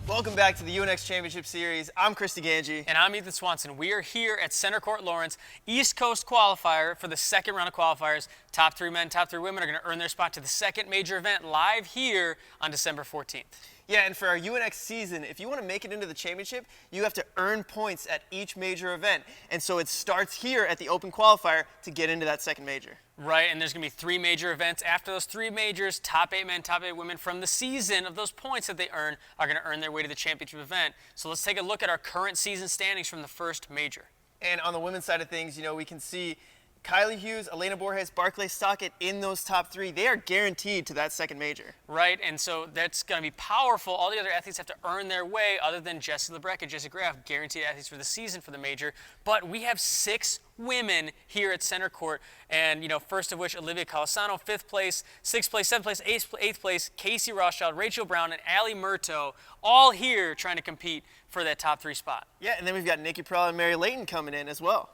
Welcome back to the UNX Championship Series. I'm Christy Ganji. And I'm Ethan Swanson. We are here at Centercourt Lawrence, East Coast Qualifier for the second round of qualifiers. Top 3 men, top 3 women are going to earn their spot to the second major event live here on December 14th. Yeah, and for our UNX season, if you want to make it into the championship, you have to earn points at each major event. And so it starts here at the Open Qualifier to get into that second major. Right, and there's going to be 3 major events. After those 3 majors, top 8 men, top 8 women from the season of those points that they earn are going to earn their way to the championship event. So let's take a look at our current season standings from the first major. And on the women's side of things, we can see Kylie Hughes, Elena Borges, Barclay Stockett in those top 3. They are guaranteed to that second major. Right, and so that's going to be powerful. All the other athletes have to earn their way, other than Jessie Lebrecq and Jessie Graff, guaranteed athletes for the season for the major. But we have 6 women here at Centercourt, and first of which Olivia Colasano, 5th place, 6th place, 7th place, 8th place, Casey Rothschild, Rachel Brown, and Allie Murto, all here trying to compete for that top 3 spot. Yeah, and then we've got Nikki Perella and Mary Layton coming in as well.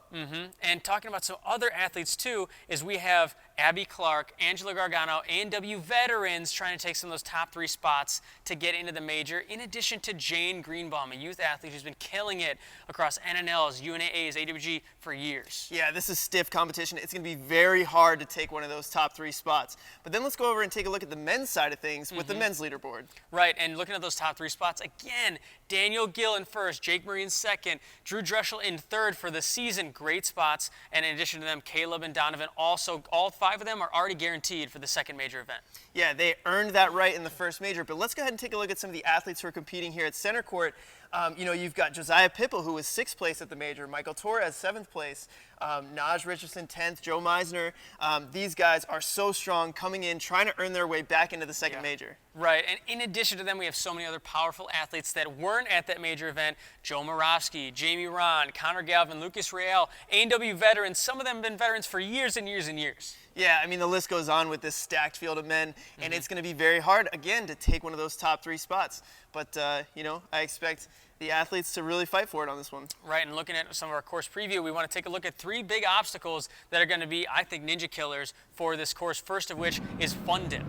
And talking about some other athletes too, is we have Abby Clark, Angela Gargano, A&W veterans trying to take some of those top 3 spots to get into the major, in addition to Jane Greenbaum, a youth athlete who's been killing it across NNLs, UNAAs, AWG for years. Yeah, this is stiff competition. It's going to be very hard to take one of those top 3 spots. But then let's go over and take a look at the men's side of things with the men's leaderboard. Right, and looking at those top 3 spots, again, Daniel Gill in 1st, Jake Murray in 2nd, Drew Dreschel in 3rd for the season. Great spots. And in addition to them, Caleb and Donovan, also all 5 of them are already guaranteed for the second major event. Yeah, they earned that right in the first major. But let's go ahead and take a look at some of the athletes who are competing here at Centercourt. You've got Josiah Pipple, who was 6th place at the major, Michael Torres, 7th place, Nagy Richardson, 10th, Joe Meisner. These guys are so strong, coming in, trying to earn their way back into the second major. Right, and in addition to them, we have so many other powerful athletes that weren't at that major event. Joe Moravsky, Jamie Ron, Connor Galvin, Lucas Real, A&W veterans. Some of them have been veterans for years and years and years. Yeah, the list goes on with this stacked field of men, and it's going to be very hard, again, to take one of those top 3 spots. But, I expect the athletes to really fight for it on this one. Right, and looking at some of our course preview, we want to take a look at 3 big obstacles that are going to be, I think, ninja killers for this course, first of which is Fun Dip.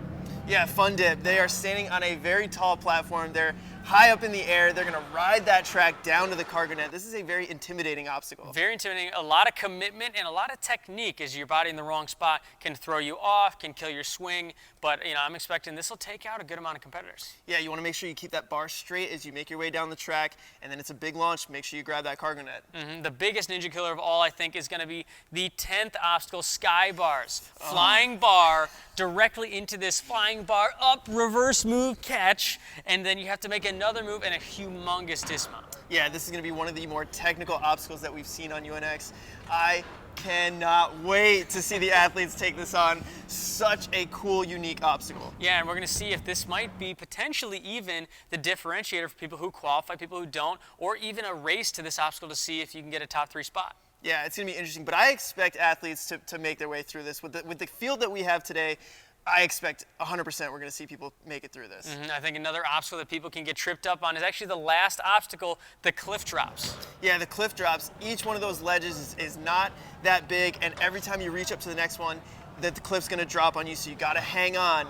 Yeah, Fun Dip. They are standing on a very tall platform. They're high up in the air. They're going to ride that track down to the cargo net. This is a very intimidating obstacle. Very intimidating. A lot of commitment and a lot of technique, as your body in the wrong spot can throw you off, can kill your swing. But, I'm expecting this will take out a good amount of competitors. Yeah, you want to make sure you keep that bar straight as you make your way down the track, and then it's a big launch. Make sure you grab that cargo net. The biggest ninja killer of all, I think, is going to be the 10th obstacle, sky bars. Flying bar directly into this flying bar, up, reverse move, catch, and then you have to make another move and a humongous dismount. Yeah, this is going to be one of the more technical obstacles that we've seen on UNX. I cannot wait to see the athletes take this on. Such a cool, unique obstacle. Yeah, and we're going to see if this might be potentially even the differentiator for people who qualify, people who don't, or even a race to this obstacle to see if you can get a top 3 spot. Yeah, it's going to be interesting, but I expect athletes to make their way through this. With the field that we have today, I expect 100% we're going to see people make it through this. I think another obstacle that people can get tripped up on is actually the last obstacle, the cliff drops. Yeah, the cliff drops. Each one of those ledges is not that big, and every time you reach up to the next one, the cliff's going to drop on you, so you got to hang on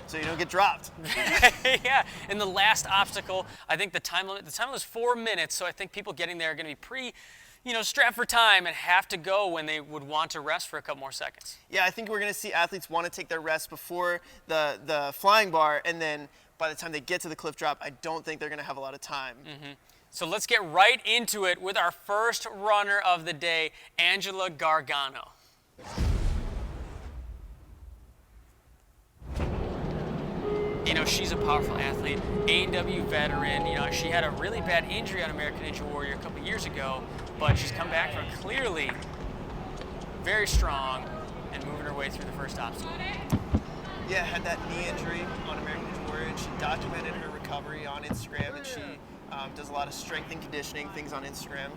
so you don't get dropped. Yeah, and the last obstacle, I think the time limit is 4 minutes, so I think people getting there are going to be pretty strapped for time and have to go when they would want to rest for a couple more seconds. Yeah, I think we're going to see athletes want to take their rest before the flying bar, and then by the time they get to the cliff drop, I don't think they're going to have a lot of time. So let's get right into it with our first runner of the day, Angela Gargano. She's a powerful athlete, A&W veteran. She had a really bad injury on American Ninja Warrior a couple years ago, but she's come back from clearly very strong and moving her way through the first obstacle. Yeah, had that knee injury on American Ninja Warrior, and she documented her recovery on Instagram, and she does a lot of strength and conditioning things on Instagram.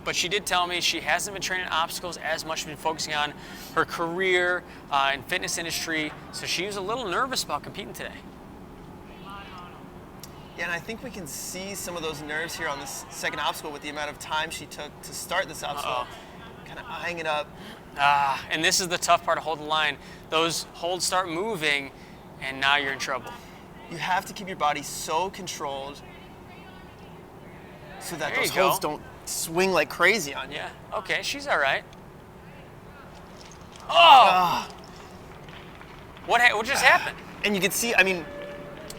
But she did tell me she hasn't been training obstacles as much, been focusing on her career and fitness industry, so she was a little nervous about competing today. Yeah, and I think we can see some of those nerves here on this second obstacle with the amount of time she took to start this obstacle. Kind of eyeing it up. And this is the tough part of holding the line. Those holds start moving, and now you're in trouble. You have to keep your body so controlled so that There those you go. holds don't swing like crazy on you. Yeah, okay, she's all right. Oh! What just happened? And you can see, I mean,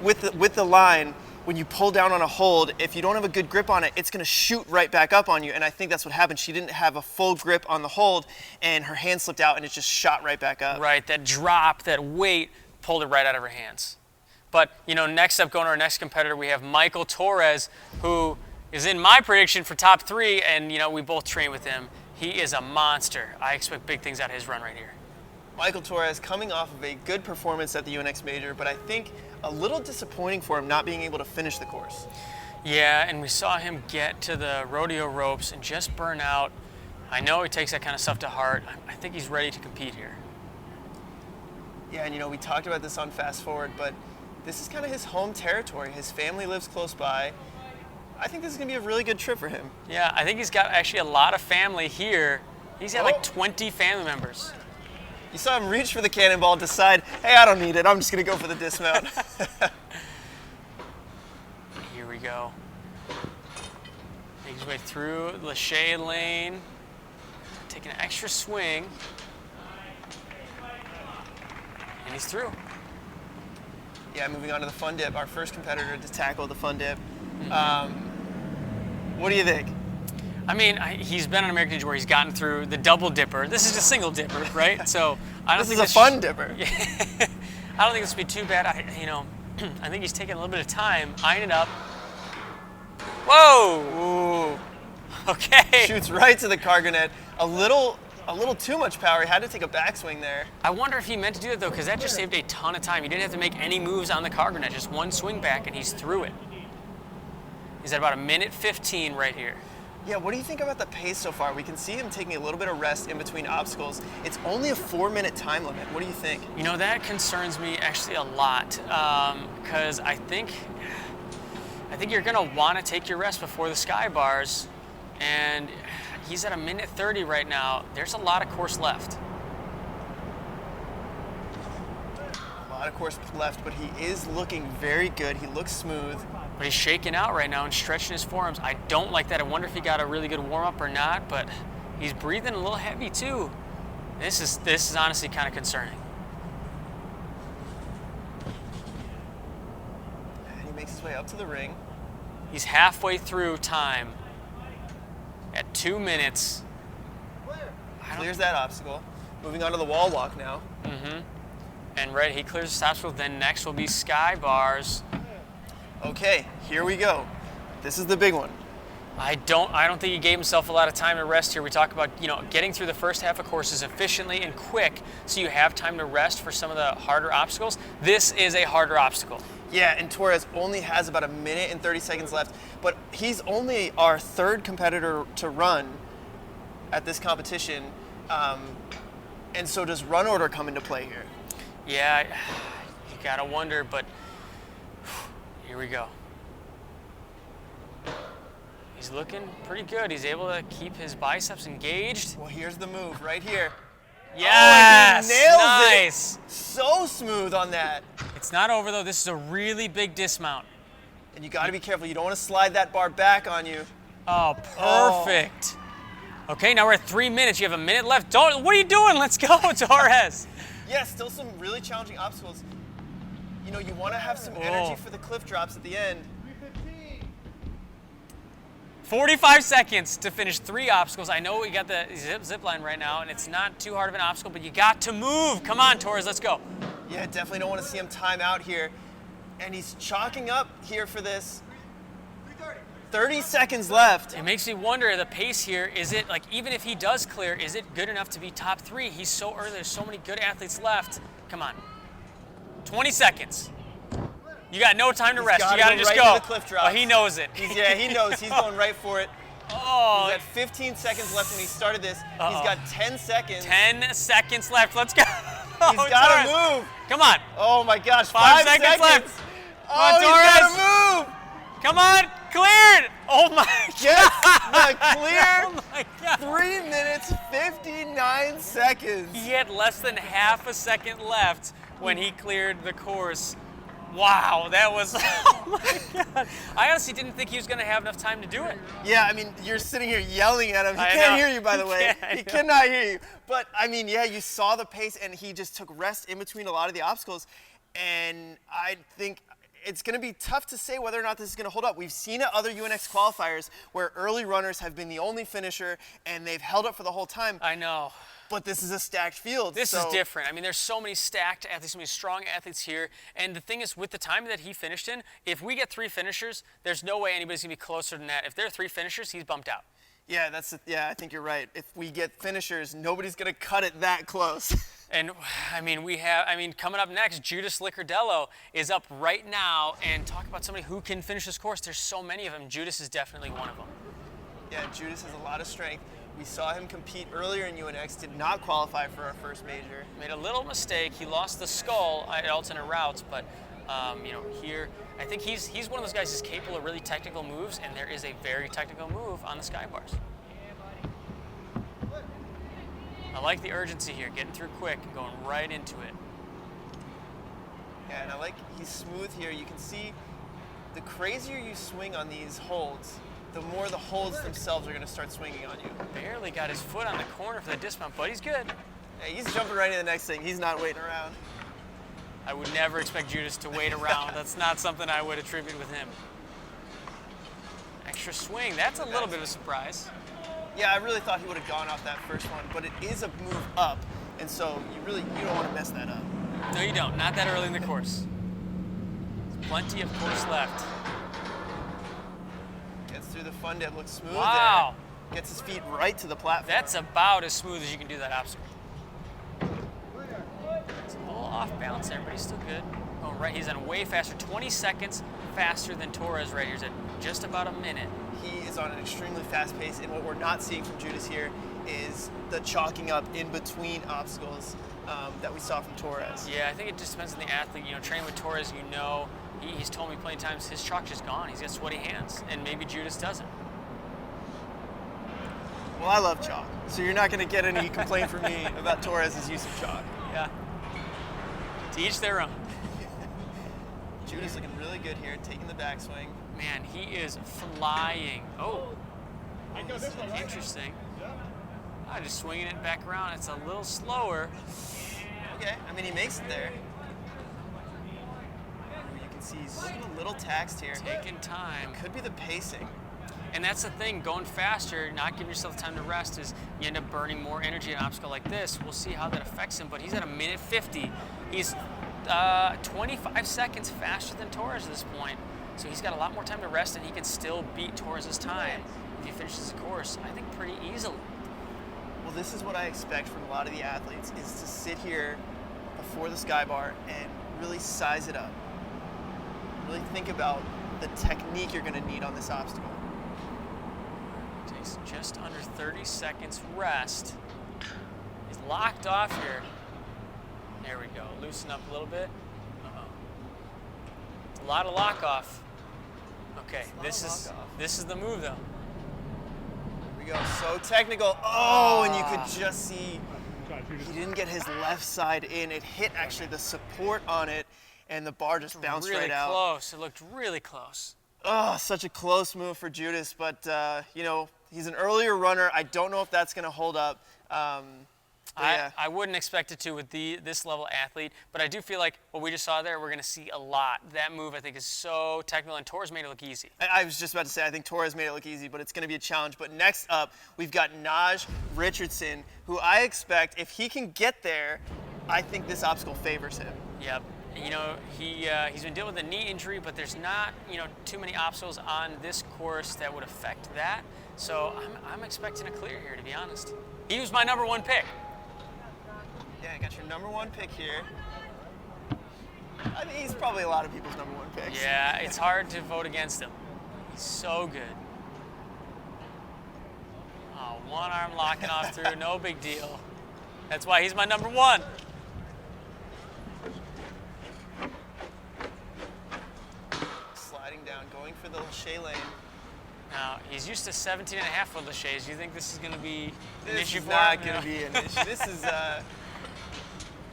with the line, when you pull down on a hold, if you don't have a good grip on it, it's going to shoot right back up on you. And I think that's what happened. She didn't have a full grip on the hold, and her hand slipped out, and it just shot right back up. Right, that drop, that weight, pulled it right out of her hands. But, you know, next up, going to our next competitor, we have Michael Torres, who is in my prediction for top 3, and, you know, we both train with him. He is a monster. I expect big things out of his run right here. Michael Torres coming off of a good performance at the UNX Major, but I think a little disappointing for him not being able to finish the course. Yeah, and we saw him get to the rodeo ropes and just burn out. I know he takes that kind of stuff to heart. I think he's ready to compete here. Yeah, and you know, we talked about this on Fast Forward, but this is kind of his home territory. His family lives close by. I think this is going to be a really good trip for him. Yeah, I think he's got actually a lot of family here. He's got like 20 family members. You saw him reach for the cannonball, decide, hey, I don't need it. I'm just going to go for the dismount. Here we go. Make his way through the shade lane. Take an extra swing. And he's through. Yeah, moving on to the fun dip. Our first competitor to tackle the fun dip. What do you think? I mean, he's been on American Ninja where he's gotten through the double dipper. This is a single dipper, right? So I don't This think is a fun dipper. I don't think this would be too bad. I think he's taking a little bit of time, eyeing it up. Whoa! Ooh. Okay. Shoots right to the cargo net. A little too much power. He had to take a backswing there. I wonder if he meant to do that though, because that just saved a ton of time. He didn't have to make any moves on the cargo net, just one swing back, and he's through it. He's at about 1:15 right here. Yeah, what do you think about the pace so far? We can see him taking a little bit of rest in between obstacles. It's only a 4-minute time limit. What do you think? You know, that concerns me actually a lot, because I think you're going to want to take your rest before the sky bars, and he's at 1:30 right now. There's a lot of course left. A lot of course left, but he is looking very good. He looks smooth. But he's shaking out right now and stretching his forearms. I don't like that. I wonder if he got a really good warm-up or not, but he's breathing a little heavy too. This is honestly kind of concerning. And he makes his way up to the ring. He's halfway through time at 2 minutes. Clears that obstacle. Moving on to the wall walk now. And right, he clears the obstacle. Then next will be sky bars. Okay, here we go. This is the big one. I don't think he gave himself a lot of time to rest here. We talk about, you know, getting through the first half of courses efficiently and quick so you have time to rest for some of the harder obstacles. This is a harder obstacle. Yeah, and Torres only has about 1:30 left, but he's only our 3rd competitor to run at this competition. And so does run order come into play here? Yeah, you gotta wonder, but here we go. He's looking pretty good. He's able to keep his biceps engaged. Well, here's the move right here. Yes! Oh, he nails Nice! it. So smooth on that. It's not over though. This is a really big dismount. And you got to be careful. You don't want to slide that bar back on you. Oh, perfect. Okay, now we're at 3 minutes. You have a minute left. What are you doing? Let's go, Torres. Yeah, still some really challenging obstacles. You know, you want to have some energy for the cliff drops at the end. 45 seconds to finish 3 obstacles. I know we got the zip line right now, and it's not too hard of an obstacle, but you got to move. Come on, Torres, let's go. Yeah, definitely don't want to see him time out here. And he's chalking up here for this. 30 seconds left. It makes me wonder the pace here. Is it, like, even if he does clear, is it good enough to be top 3? He's so early. There's so many good athletes left. Come on. 20 seconds. You got no time to rest. You got to just right go. to the cliff drops. Oh, he knows it. Yeah, he knows. He's going right for it. Oh. He's at 15 seconds left when he started this. He's got 10 seconds. 10 seconds left. Let's go. He's got to move. Come on. Oh, my gosh. 5 seconds left. Oh, he's got to move. Come on. cleared! Oh my Gets God! the clear. Oh my God! 3 minutes 59 seconds. He had less than half a second left when he cleared the course. Wow, that was, oh my God. I honestly didn't think he was going to have enough time to do it. Yeah, I mean, you're sitting here yelling at him. He I can't know. hear you, by the way. I He know. cannot hear you. But, I mean, yeah, you saw the pace, and he just took rest in between a lot of the obstacles. And I think it's going to be tough to say whether or not this is going to hold up. We've seen at other UNX qualifiers where early runners have been the only finisher, and they've held up for the whole time. I know. But this is a stacked field. This is different. I mean, there's so many stacked athletes, so many strong athletes here. And the thing is, with the time that he finished in, if we get 3 finishers, there's no way anybody's going to be closer than that. If there are 3 finishers, he's bumped out. Yeah, I think you're right. If we get finishers, nobody's going to cut it that close. And I mean, coming up next, Judas Licardello is up right now. And talk about somebody who can finish this course. There's so many of them. Judas is definitely one of them. Yeah, Judas has a lot of strength. We saw him compete earlier in UNX, did not qualify for our first major. Made a little mistake. He lost the skull at alternate routes, but here, I think he's one of those guys who's capable of really technical moves, and there is a very technical move on the sky bars. I like the urgency here, getting through quick and going right into it. Yeah, and I like he's smooth here. You can see the crazier you swing on these holds, the more the holds themselves are going to start swinging on you. Barely got his foot on the corner for the dismount, but he's good. Hey, he's jumping right into the next thing. He's not waiting around. I would never expect Judas to wait around. That's not something I would attribute with him. Extra swing, that's a little bit of a surprise. Yeah, I really thought he would have gone off that first one, but it is a move up, and so you don't want to mess that up. No, you don't. Not that early in the course. There's plenty of course left. Gets through the fun dip, looks smooth Wow. there. Gets his feet right to the platform. That's about as smooth as you can do that obstacle. It's a little off balance there, but he's still good. Going right, he's on way faster, 20 seconds faster than Torres right here. He's at just about a minute. He is on an extremely fast pace, and what we're not seeing from Judas here is the chalking up in between obstacles that we saw from Torres. Yeah, I think it just depends on the athlete. You know, training with Torres, he's told me plenty of times his chalk is gone. He's got sweaty hands, and maybe Judas doesn't. Well, I love chalk, so you're not going to get any complaint from me about Torres' use of chalk. Yeah. To each their own. Judas looking really good here, taking the backswing. Man, he is flying. Oh, this is interesting. Just swinging it back around. It's a little slower. Okay, I mean, he makes it there. You can see he's looking a little taxed here. Taking time. Could be the pacing. And that's the thing, going faster, not giving yourself time to rest, is you end up burning more energy in an obstacle like this. We'll see how that affects him, but he's at a minute 50. He's 25 seconds faster than Torres at this point. So he's got a lot more time to rest, and he can still beat Torres' time if he finishes the course, I think, pretty easily. Well, this is what I expect from a lot of the athletes, is to sit here before the sky bar and really size it up. Really think about the technique you're going to need on this obstacle. Takes just under 30 seconds rest. He's locked off here. There we go. Loosen up a little bit. Uh-oh. It's a lot of lock off. Okay, this is the move though. Here we go. So technical. Oh, and you could just see he didn't get his left side in. It hit actually the support on it, and the bar just bounced really right out. Close. It looked really close. Oh, such a close move for Judas, but he's an earlier runner. I don't know if that's going to hold up. Yeah. I wouldn't expect it to with this level athlete, but I do feel like what we just saw there, we're going to see a lot. That move, I think, is so technical, and Torres made it look easy. I was just about to say, I think Torres made it look easy, but it's going to be a challenge. But next up, we've got Nagy Richardson, who I expect, if he can get there, I think this obstacle favors him. Yep. You know, he's been dealing with a knee injury, but there's not, too many obstacles on this course that would affect that. So I'm expecting a clear here, to be honest. He was my number 1 pick. Yeah, I got your number 1 pick here. I think he's probably a lot of people's number 1 pick. Yeah, it's hard to vote against him. He's so good. Oh, one arm locking off through, no big deal. That's why he's my number 1. Sliding down, going for the Shea lane. Now, he's used to 17.5-foot laches. Do you think this is going to be an issue for him? This is not going to be an issue. This is,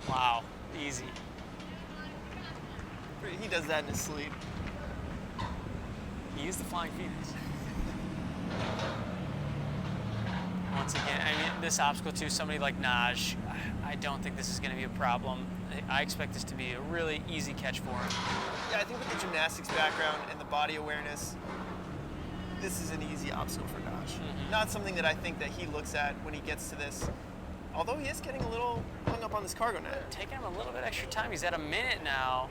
wow, easy. he does that in his sleep. He used the Flying Phoenix. Once again, I mean, this obstacle too, somebody like Nagy, I don't think this is going to be a problem. I expect this to be a really easy catch for him. Yeah, I think with the gymnastics background and the body awareness, this is an easy obstacle for Nagy. Not something that I think that he looks at when he gets to this. Although he is getting a little hung up on this cargo net. Taking him a little bit extra time. He's at a minute now,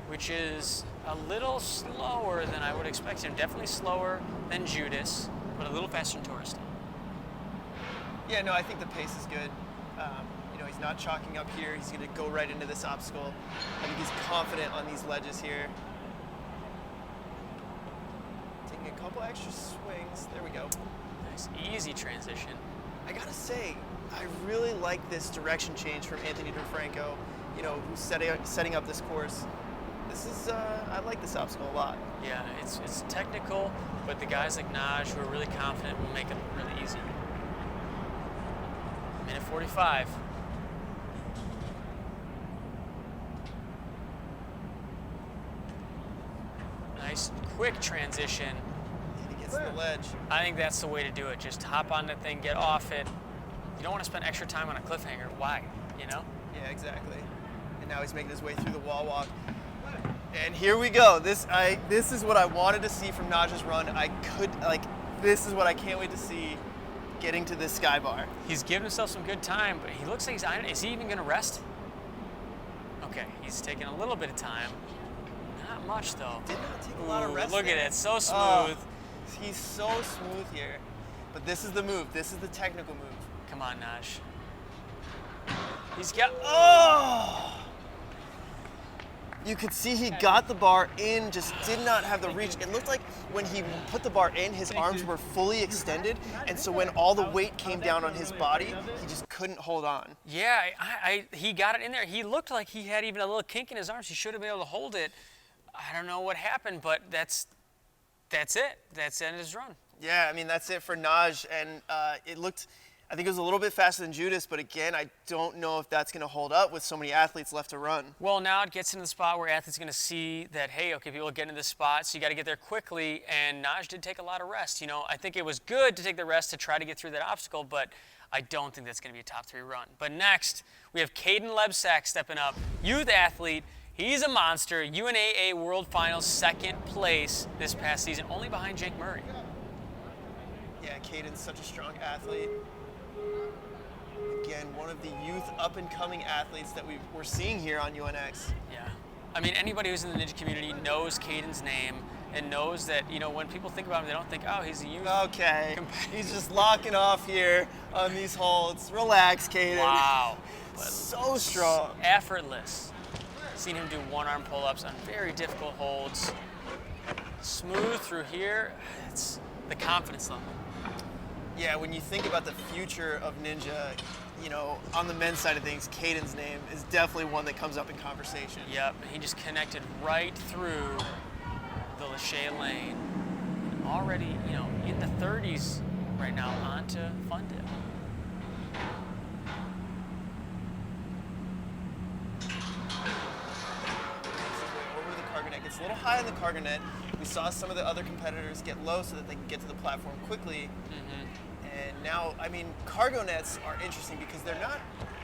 which is a little slower than I would expect him. Definitely slower than Judas, but a little faster than Torres. Yeah, no, I think the pace is good. You know, he's not chalking up here. He's going to go right into this obstacle. I think he's confident on these ledges here. Taking a couple extra swings. There we go. Nice, easy transition. I got to say, I really like this direction change from Anthony DeFranco, you know, who's setting up this course. This is, I like this obstacle a lot. Yeah, it's technical, but the guys like Nagy who are really confident will make it really easy. Minute 45. Nice, quick transition. And he gets to the ledge. I think that's the way to do it. Just hop on the thing, get off it. You don't want to spend extra time on a cliffhanger. Why? You know? Yeah, exactly. And now he's making his way through the wall walk. And here we go. This is what I wanted to see from Nagy's run. This is what I can't wait to see getting to this sky bar. He's giving himself some good time, but he looks like he's ironing. Is he even going to rest? Okay, he's taking a little bit of time. Not much, though. Did not take a lot of rest. Look there. at it, so smooth. Oh, he's so smooth here. But this is the move. This is the technical move. Come on, Nagy. He's got. Oh! You could see he got the bar in, just did not have the reach. It looked like when he put the bar in, his arms were fully extended, and so when all the weight came down on his body, he just couldn't hold on. Yeah, he got it in there. He looked like he had even a little kink in his arms. He should have been able to hold it. I don't know what happened, but that's it. That's the end of his run. Yeah, I mean, that's it for Nagy, and it looked, I think it was a little bit faster than Judas, but again, I don't know if that's going to hold up with so many athletes left to run. Well, now it gets into the spot where athletes are going to see that, hey, okay, people are getting into this spot, so you got to get there quickly, and Nagy did take a lot of rest. You know, I think it was good to take the rest to try to get through that obstacle, but I don't think that's going to be a top 3 run. But next, we have Kaden Lebsack stepping up, youth athlete. He's a monster, UNAA World Finals 2nd place this past season, only behind Jake Murray. Yeah, Kaden's such a strong athlete. Again, one of the youth up-and-coming athletes that we're seeing here on UNX. Yeah. I mean, anybody who's in the ninja community knows Kaden's name and knows that, you know, when people think about him, they don't think, oh, he's a youth. Okay, he's just locking off here on these holds. Relax, Kaden. Wow. So strong. Effortless. Seen him do one-arm pull-ups on very difficult holds. Smooth through here. It's the confidence level. Yeah, when you think about the future of ninja, you know, on the men's side of things, Kaden's name is definitely one that comes up in conversation. Yep, he just connected right through the Lachey lane. Already, you know, in the 30s right now, onto Fundit. Over the cargo net. Gets a little high on the cargo net. We saw some of the other competitors get low so that they can get to the platform quickly. And now, I mean, cargo nets are interesting because they're not,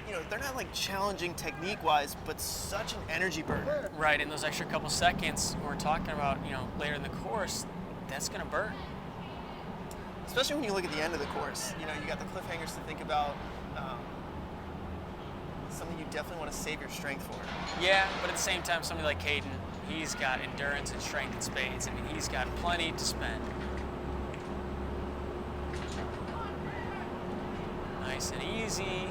you know, they're not like challenging technique-wise, but such an energy burner. Right, in those extra couple seconds we're talking about, you know, later in the course, that's going to burn. Especially when you look at the end of the course. You know, you got the cliffhangers to think about. Something you definitely want to save your strength for. Yeah, but at the same time, somebody like Kaden, he's got endurance and strength in spades. I mean, he's got plenty to spend. Nice and easy.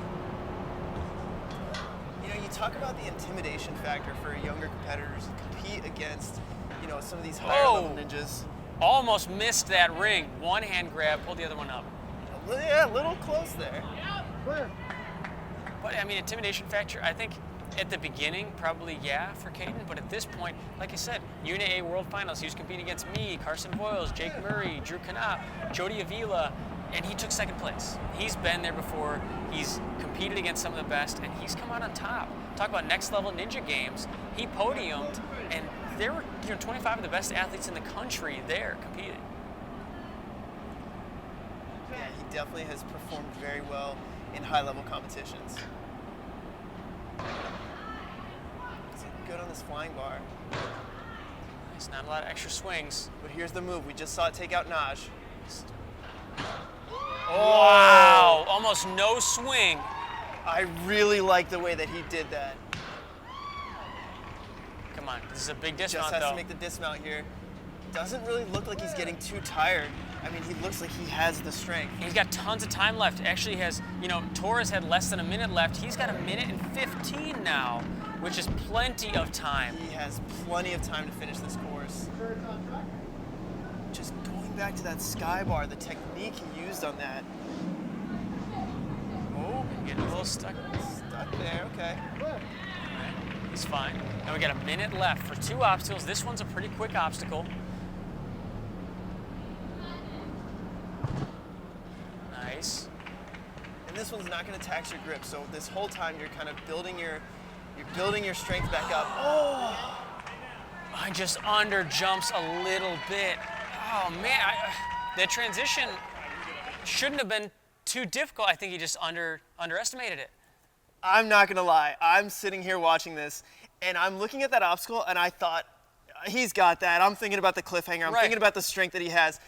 You know, you talk about the intimidation factor for younger competitors to compete against, you know, some of these higher level ninjas. Almost missed that ring. One hand grab, pulled the other one up. Yeah, a little close there. But I mean, intimidation factor, I think At the beginning, probably yeah for Kaden, but at this point, like I said, UNA World Finals, he was competing against me, Carson Boyles, Jake Murray, Drew Canap, Jody Avila, and he took second place. He's been there before, he's competed against some of the best, and he's come out on top. Talk about next level ninja games. He podiumed, and there were 25 of the best athletes in the country there competing. Yeah, he definitely has performed very well in high-level competitions. He's good on this flying bar. Nice, not a lot of extra swings. But here's the move. We just saw it take out Nagy. Wow, almost no swing. I really like the way that he did that. Come on, this is a big Just dismount has though. to make the dismount here. Doesn't really look like he's getting too tired. I mean, he looks like he has the strength. He's got tons of time left. Actually has, Torres had less than a minute left. He's got 1:15 now, which is plenty of time. He has plenty of time to finish this course. Just going back to that sky bar, the technique he used on that. Oh, Getting a little stuck. stuck there, okay. He's fine. Now we got a minute left for 2 obstacles. This one's a pretty quick obstacle. Nice. And this one's not going to tax your grip, so this whole time you're kind of building your strength back up. Oh! I just under jumps a little bit. Oh man, the transition shouldn't have been too difficult. I think he just underestimated it. I'm not going to lie. I'm sitting here watching this, and I'm looking at that obstacle, and I thought, he's got that. I'm thinking about the cliffhanger. I'm Right. thinking about the strength that he has.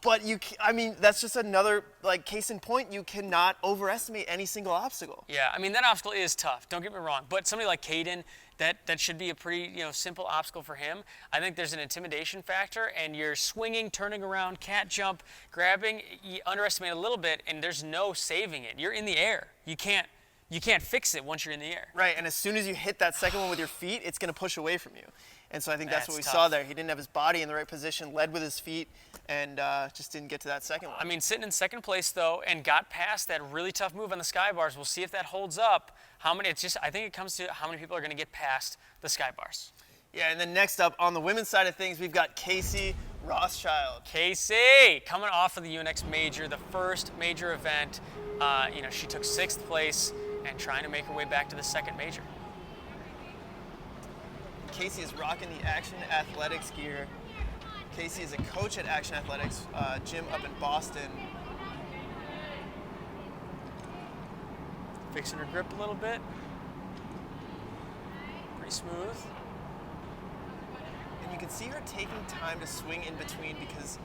But that's just another, case in point. You cannot overestimate any single obstacle. Yeah, I mean, that obstacle is tough, don't get me wrong. But somebody like Kaden, that should be a pretty simple obstacle for him. I think there's an intimidation factor, and you're swinging, turning around, cat jump, grabbing, you underestimate a little bit, and there's no saving it. You're in the air. You can't fix it once you're in the air. Right, and as soon as you hit that second one with your feet, it's going to push away from you. And so I think that's what we That's saw tough. there. He didn't have his body in the right position, led with his feet, and just didn't get to that second one. I mean, sitting in second place though, and got past that really tough move on the sky bars. We'll see if that holds up. I think it comes to how many people are going to get past the sky bars. Yeah, and then next up on the women's side of things, we've got Casey Rothschild. Casey, coming off of the UNX major, the first major event. She took 6th place and trying to make her way back to the second major. Casey is rocking the Action Athletics gear. Casey is a coach at Action Athletics, gym up in Boston. Fixing her grip a little bit. Pretty smooth. And you can see her taking time to swing in between because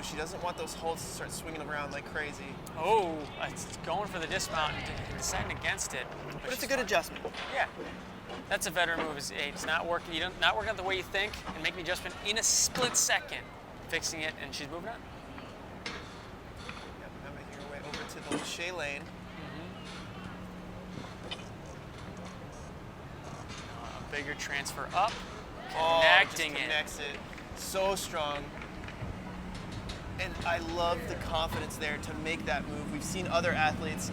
she doesn't want those holds to start swinging around like crazy. Oh, it's going for the dismount and deciding against it. But it's a good adjustment. Yeah. That's a veteran move. It's not working. Not working out the way you think, and making the adjustment in a split second, fixing it, and she's moving on. Yep, now making her way over to the Shea lane. A bigger transfer up, Oh, connecting just it. connects it. So strong. And I love the confidence there to make that move. We've seen other athletes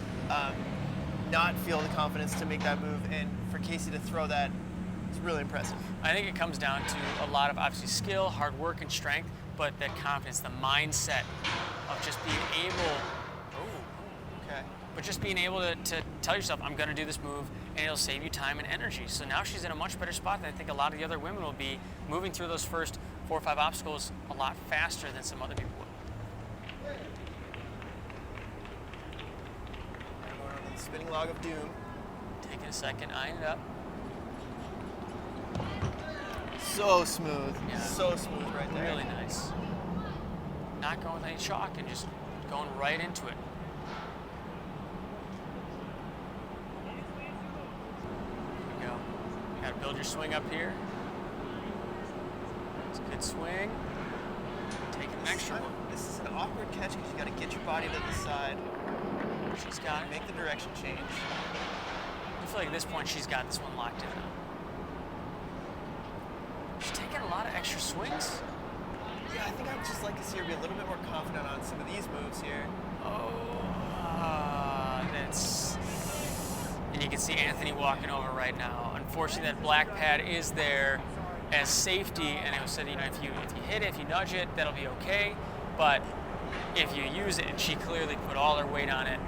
not feel the confidence to make that move, and for Casey to throw that, it's really impressive. I think it comes down to a lot of obviously skill, hard work, and strength, but that confidence, the mindset of just being able. Okay. But just being able to tell yourself, I'm going to do this move, and it'll save you time and energy. So now she's in a much better spot than I think a lot of the other women will be, moving through those first 4 or 5 obstacles a lot faster than some other people will. Going on the spinning log of doom. Taking a second, eyeing it up. So smooth. Yeah. So smooth right there. Really nice. Not going with any shock and just going right into it. There you go. You got to build your swing up here. It's a good swing. Taking an extra one. This is an awkward catch because you got to get your body to the side. She's got it. Make the direction change. I feel like at this point she's got this one locked in now. She's taking a lot of extra swings. Yeah, I think I'd just like to see her be a little bit more confident on some of these moves here. Oh, that's. And You can see Anthony walking over right now. Unfortunately, that black pad is there as safety, and it was said, if you hit it, if you nudge it, that'll be okay. But if you use it, and she clearly put all her weight on it,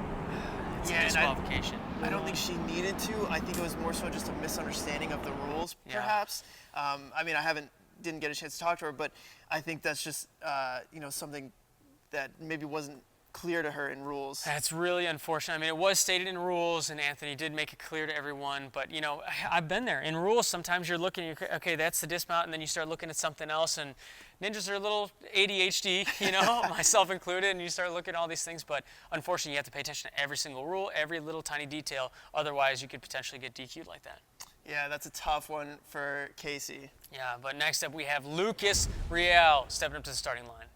it's a disqualification. I don't think she needed to. I think it was more so just a misunderstanding of the rules, perhaps. I mean, didn't get a chance to talk to her, but I think that's just something that maybe wasn't clear to her in rules. That's really unfortunate. I mean, it was stated in rules, and Anthony did make it clear to everyone, but I've been there. In rules, sometimes you're looking, okay, that's the dismount, and then you start looking at something else, and ninjas are a little ADHD, myself included, and you start looking at all these things, but unfortunately you have to pay attention to every single rule, every little tiny detail, otherwise you could potentially get DQ'd like that. Yeah, that's a tough one for Casey. Yeah, but next up we have Lucas Riel stepping up to the starting line.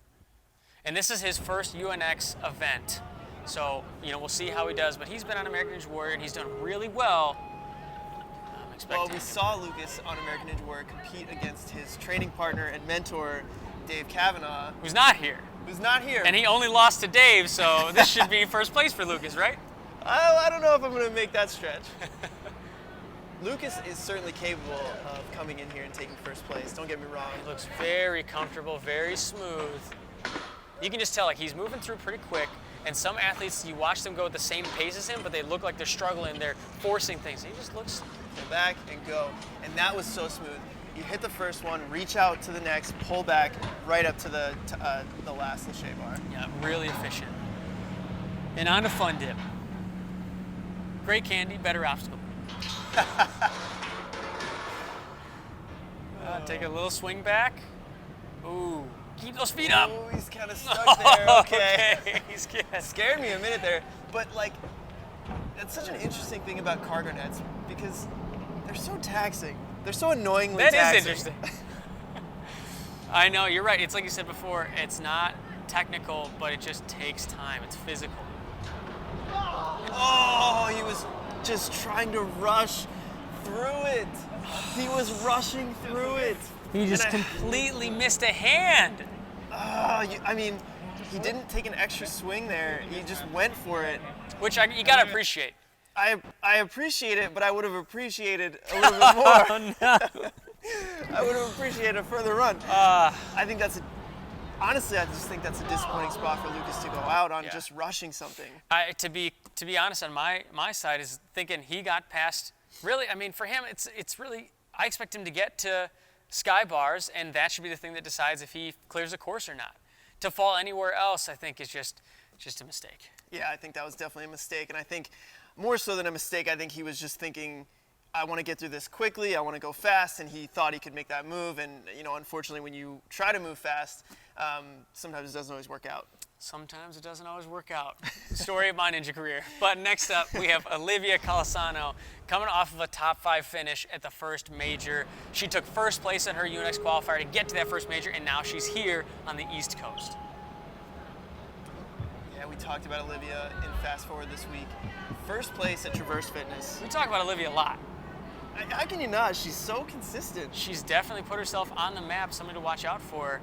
And this is his first UNX event. So, we'll see how he does, but he's been on American Ninja Warrior and he's done really well. Well, we saw Lucas on American Ninja Warrior compete against his training partner and mentor, Dave Kavanaugh. Who's not here. And he only lost to Dave, so this should be first place for Lucas, right? I don't know if I'm going to make that stretch. Lucas is certainly capable of coming in here and taking first place. Don't get me wrong. He looks very comfortable, very smooth. You can just tell, he's moving through pretty quick, and some athletes, you watch them go at the same pace as him, but they look like they're struggling, they're forcing things. He just looks... Pull back and go, and that was so smooth. You hit the first one, reach out to the next, pull back, right up to the last lache bar. Yeah, really efficient. And on to fun dip. Great candy, better obstacle. Take a little swing back. Ooh. Keep those feet up. Oh, he's kind of stuck there. Okay. He's good. Scared me a minute there. But, that's such an interesting thing about cargo nets because they're so taxing. They're so annoyingly taxing. That is interesting. I know, you're right. It's like you said before, it's not technical, but it just takes time. It's physical. Oh, he was just trying to rush through it. He was rushing through it. He just completely missed a hand. He didn't take an extra swing there. He just went for it. Which you gotta appreciate. I appreciate it, but I would have appreciated a little bit more. Oh, no. I would have appreciated a further run. Honestly, I just think that's a disappointing spot for Lucas to go out on just rushing something. To be honest, on my side is thinking he got past. Really, for him, it's really. I expect him to get to sky bars, and that should be the thing that decides if he clears the course or not. To fall anywhere else, I think, is just a mistake. Yeah, I think that was definitely a mistake, and I think more so than a mistake, I think he was just thinking, I want to get through this quickly, I want to go fast, and he thought he could make that move, and unfortunately when you try to move fast, sometimes it doesn't always work out. Sometimes it doesn't always work out. Story of my ninja career. But next up, we have Olivia Colasano coming off of a top 5 finish at the first major. She took first place in her UNX qualifier to get to that first major, and now she's here on the East Coast. Yeah, we talked about Olivia in Fast Forward this week. First place at Traverse Fitness. We talk about Olivia a lot. How can you not? She's so consistent. She's definitely put herself on the map, something to watch out for.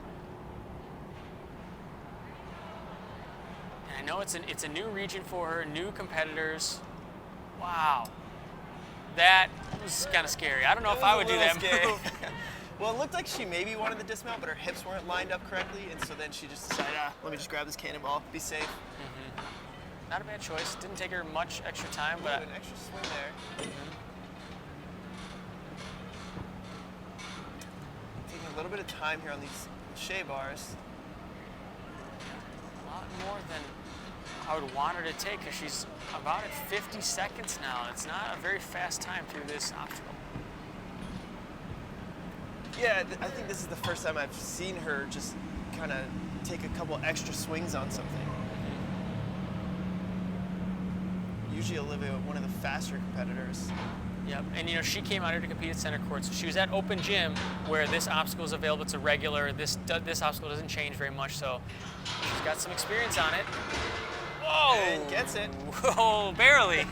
I know it's a new region for her, new competitors. Wow. That was kind of scary. I don't know if I would do that move. Well, it looked like she maybe wanted the dismount, but her hips weren't lined up correctly, and so then she just decided, let me just grab this cannonball, be safe. Mm-hmm. Not a bad choice. Didn't take her much extra time, but an extra swing there. Mm-hmm. Taking a little bit of time here on these shea bars. A lot more than I would want her to take, because she's about at 50 seconds now. It's not a very fast time through this obstacle. Yeah, I think this is the first time I've seen her just kind of take a couple extra swings on something. Usually Olivia, one of the faster competitors. Yep, and she came out here to compete at Centercourt. So she was at open gym where this obstacle is available. It's a regular. This obstacle doesn't change very much, so she's got some experience on it. Whoa! And gets it. Whoa, barely.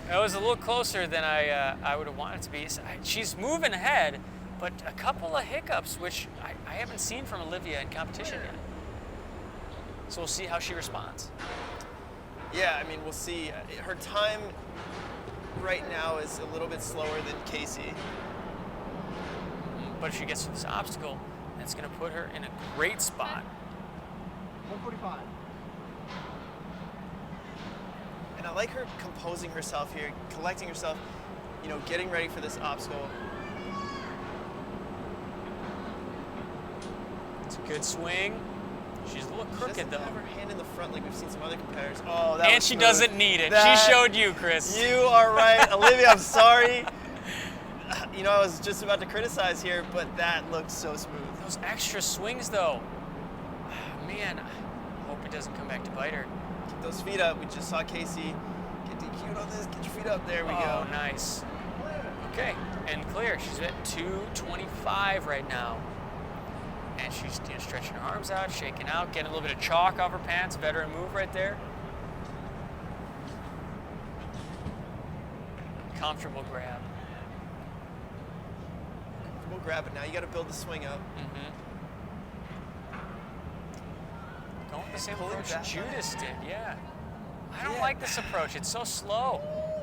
That was a little closer than I would have wanted it to be. So she's moving ahead, but a couple of hiccups, which I haven't seen from Olivia in competition yet. So we'll see how she responds. Yeah, we'll see. Her time right now is a little bit slower than Casey. But if she gets through this obstacle, it's going to put her in a great spot. 145. And I like her composing herself here, collecting herself, you know, getting ready for this obstacle. It's a good swing. She's a little crooked, She doesn't though. have her hand in the front like we've seen some other competitors. Oh, that And was she smooth. doesn't need it. That- She showed you, Chris. You are right. Olivia, I'm sorry. You know, I was just about to criticize here, but that looked so smooth. Those extra swings, though. Man, I hope it doesn't come back to bite her. Keep those feet up. We just saw Casey get DQ'd on this. Get your feet up. There we Oh, go. nice. Okay, and clear. She's at 225 right now. And she's stretching her arms out, shaking out, getting a little bit of chalk off her pants. Veteran move right there. Comfortable grab. We'll grab it now. You got to build the swing up. Going with the same Pulling approach back. Judas did, yeah. I don't Yeah. like this approach. It's so slow.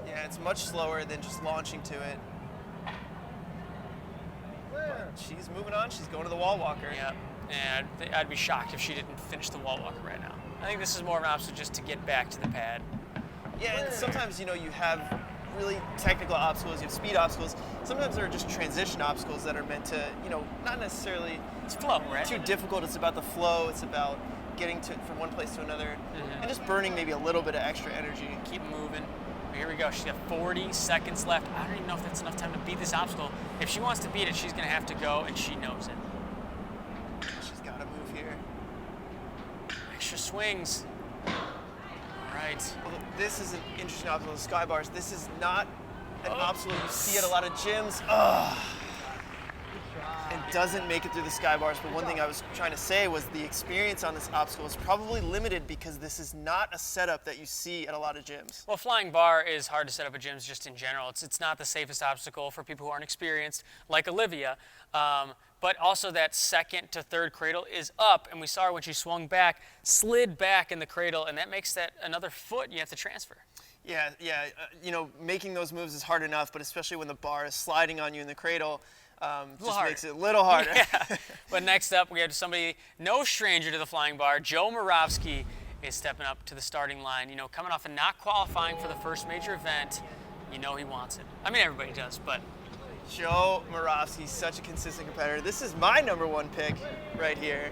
Yeah, it's much slower than just launching to it. Clear. She's moving on. She's going to the wall walker. Yeah, and I'd be shocked if she didn't finish the wall walker right now. I think this is more of an obstacle just to get back to the pad. Yeah, and sometimes, you know, you have really technical obstacles, you have speed obstacles. Sometimes there are just transition obstacles that are meant to, you know, not necessarily It's flow, right? too difficult. It's about the flow. It's about getting to from one place to another and just burning maybe a little bit of extra energy. Keep moving. Here we go. She's got 40 seconds left. I don't even know if that's enough time to beat this obstacle. If she wants to beat it, she's going to have to go, and she knows it. She's got to move here. Extra swings. All right. Well, this is an interesting obstacle, the sky bars. This is not an obstacle you see at a lot of gyms. Ugh. And doesn't make it through the sky bars. But one thing I was trying to say was the experience on this obstacle is probably limited because this is not a setup that you see at a lot of gyms. Well, flying bar is hard to set up at gyms just in general. It's not the safest obstacle for people who aren't experienced, like Olivia. But also that second to third cradle is up, and we saw her when she swung back, slid back in the cradle, and that makes that another foot you have to transfer. Yeah. You know, making those moves is hard enough, but especially when the bar is sliding on you in the cradle, just harder. makes it a little harder. Yeah. But next up, we have somebody no stranger to the flying bar. Joe Moravsky is stepping up to the starting line. You know, coming off of not qualifying for the first major event, you know he wants it. I mean, everybody does, but Joe Moravsky's such a consistent competitor. This is my #1 pick right here.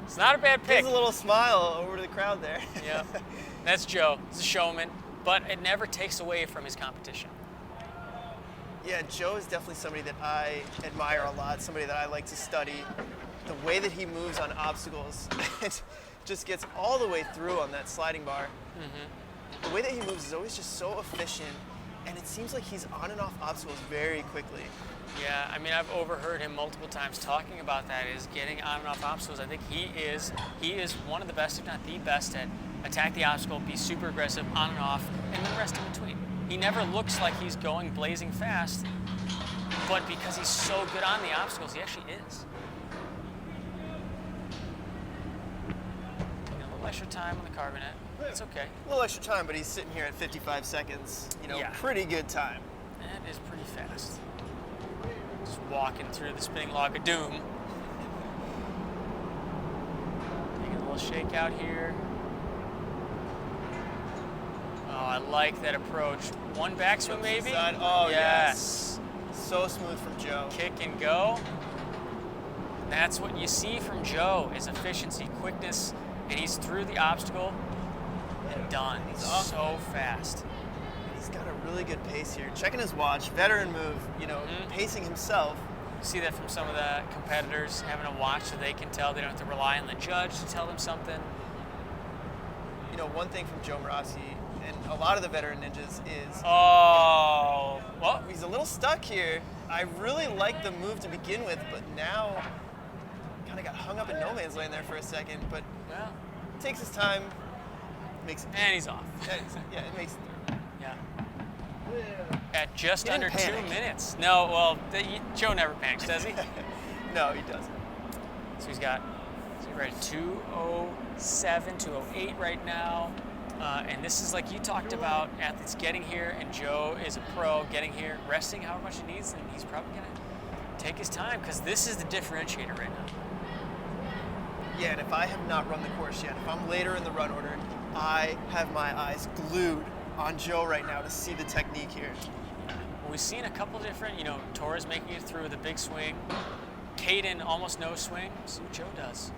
it's not a bad pick. Gives a little smile over to the crowd there. Yep. That's Joe. He's a showman, but it never takes away from his competition. Yeah, Joe is definitely somebody that I admire a lot, somebody that I like to study. The way that he moves on obstacles, it just gets all the way through on that sliding bar. The way that he moves is always just so efficient, and it seems like he's on and off obstacles very quickly. Yeah, I mean, I've overheard him multiple times talking about that, is getting on and off obstacles. I think he is one of the best, if not the best, at attack the obstacle, be super aggressive on and off, and then rest in between. He never looks like he's going blazing fast, but because he's so good on the obstacles, he actually is. Taking a little extra time on the carbonet. It's okay. A little extra time, but he's sitting here at 55 seconds. You know, Yeah. pretty good time. That is pretty fast. Just walking through the spinning log of doom. Taking a little shake out here. Oh, I like that approach. One backswing maybe? Side. Oh, yes. So smooth from Joe. Kick and go. That's what you see from Joe, is efficiency, quickness, and he's through the obstacle and done. He's off. So fast. He's got a really good pace here. Checking his watch, veteran move, you know, pacing himself. You see that from some of the competitors, having a watch so they can tell. They don't have to rely on the judge to tell them something. You know, one thing from Joe Moravsky and a lot of the veteran ninjas is Oh, well, he's a little stuck here. I really liked the move to begin with, but now kind of got hung up in no man's land there for a second. But well, takes his time, makes it. and he's off. Yeah, it makes it through. Yeah. Clear. At just He under didn't 2 panic. minutes. No, well, Joe never panics, does he? No, he doesn't. So he's right at 2:07, 2:08 right now. And this is like you talked about, athletes getting here, and Joe is a pro, getting here, resting however much he needs, and he's probably going to take his time because this is the differentiator right now. Yeah, and if I have not run the course yet, if I'm later in the run order, I have my eyes glued on Joe right now to see the technique here. We've seen a couple different, Torres making it through with a big swing. Kaden almost no swing. Let's see what Joe does.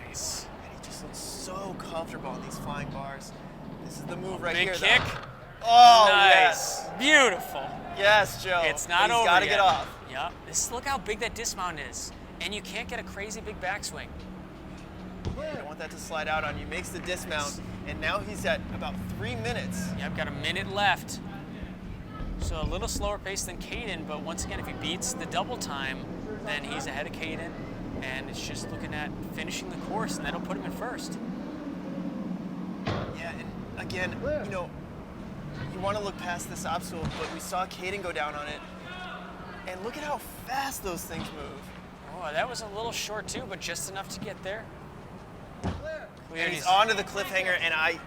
Nice. And he just looks so comfortable on these flying bars. This is the move right Big here. kick. Oh, Nice. yes. Beautiful. Yes, Joe. It's not But over he's got to yet. get off. Yep. Look how big that dismount is. And you can't get a crazy big backswing. You don't want that to slide out on you. Makes the dismount, and now he's at about 3 minutes. Yep, got a minute left. So a little slower pace than Kaden, but once again, if he beats the double time, then he's ahead of Kaden, and it's just looking at finishing the course, and that'll put him in first. Yeah, and again, you want to look past this obstacle, but we saw Kaden go down on it, and look at how fast those things move. Oh, that was a little short too, but just enough to get there. Clear. And he's onto the cliffhanger, and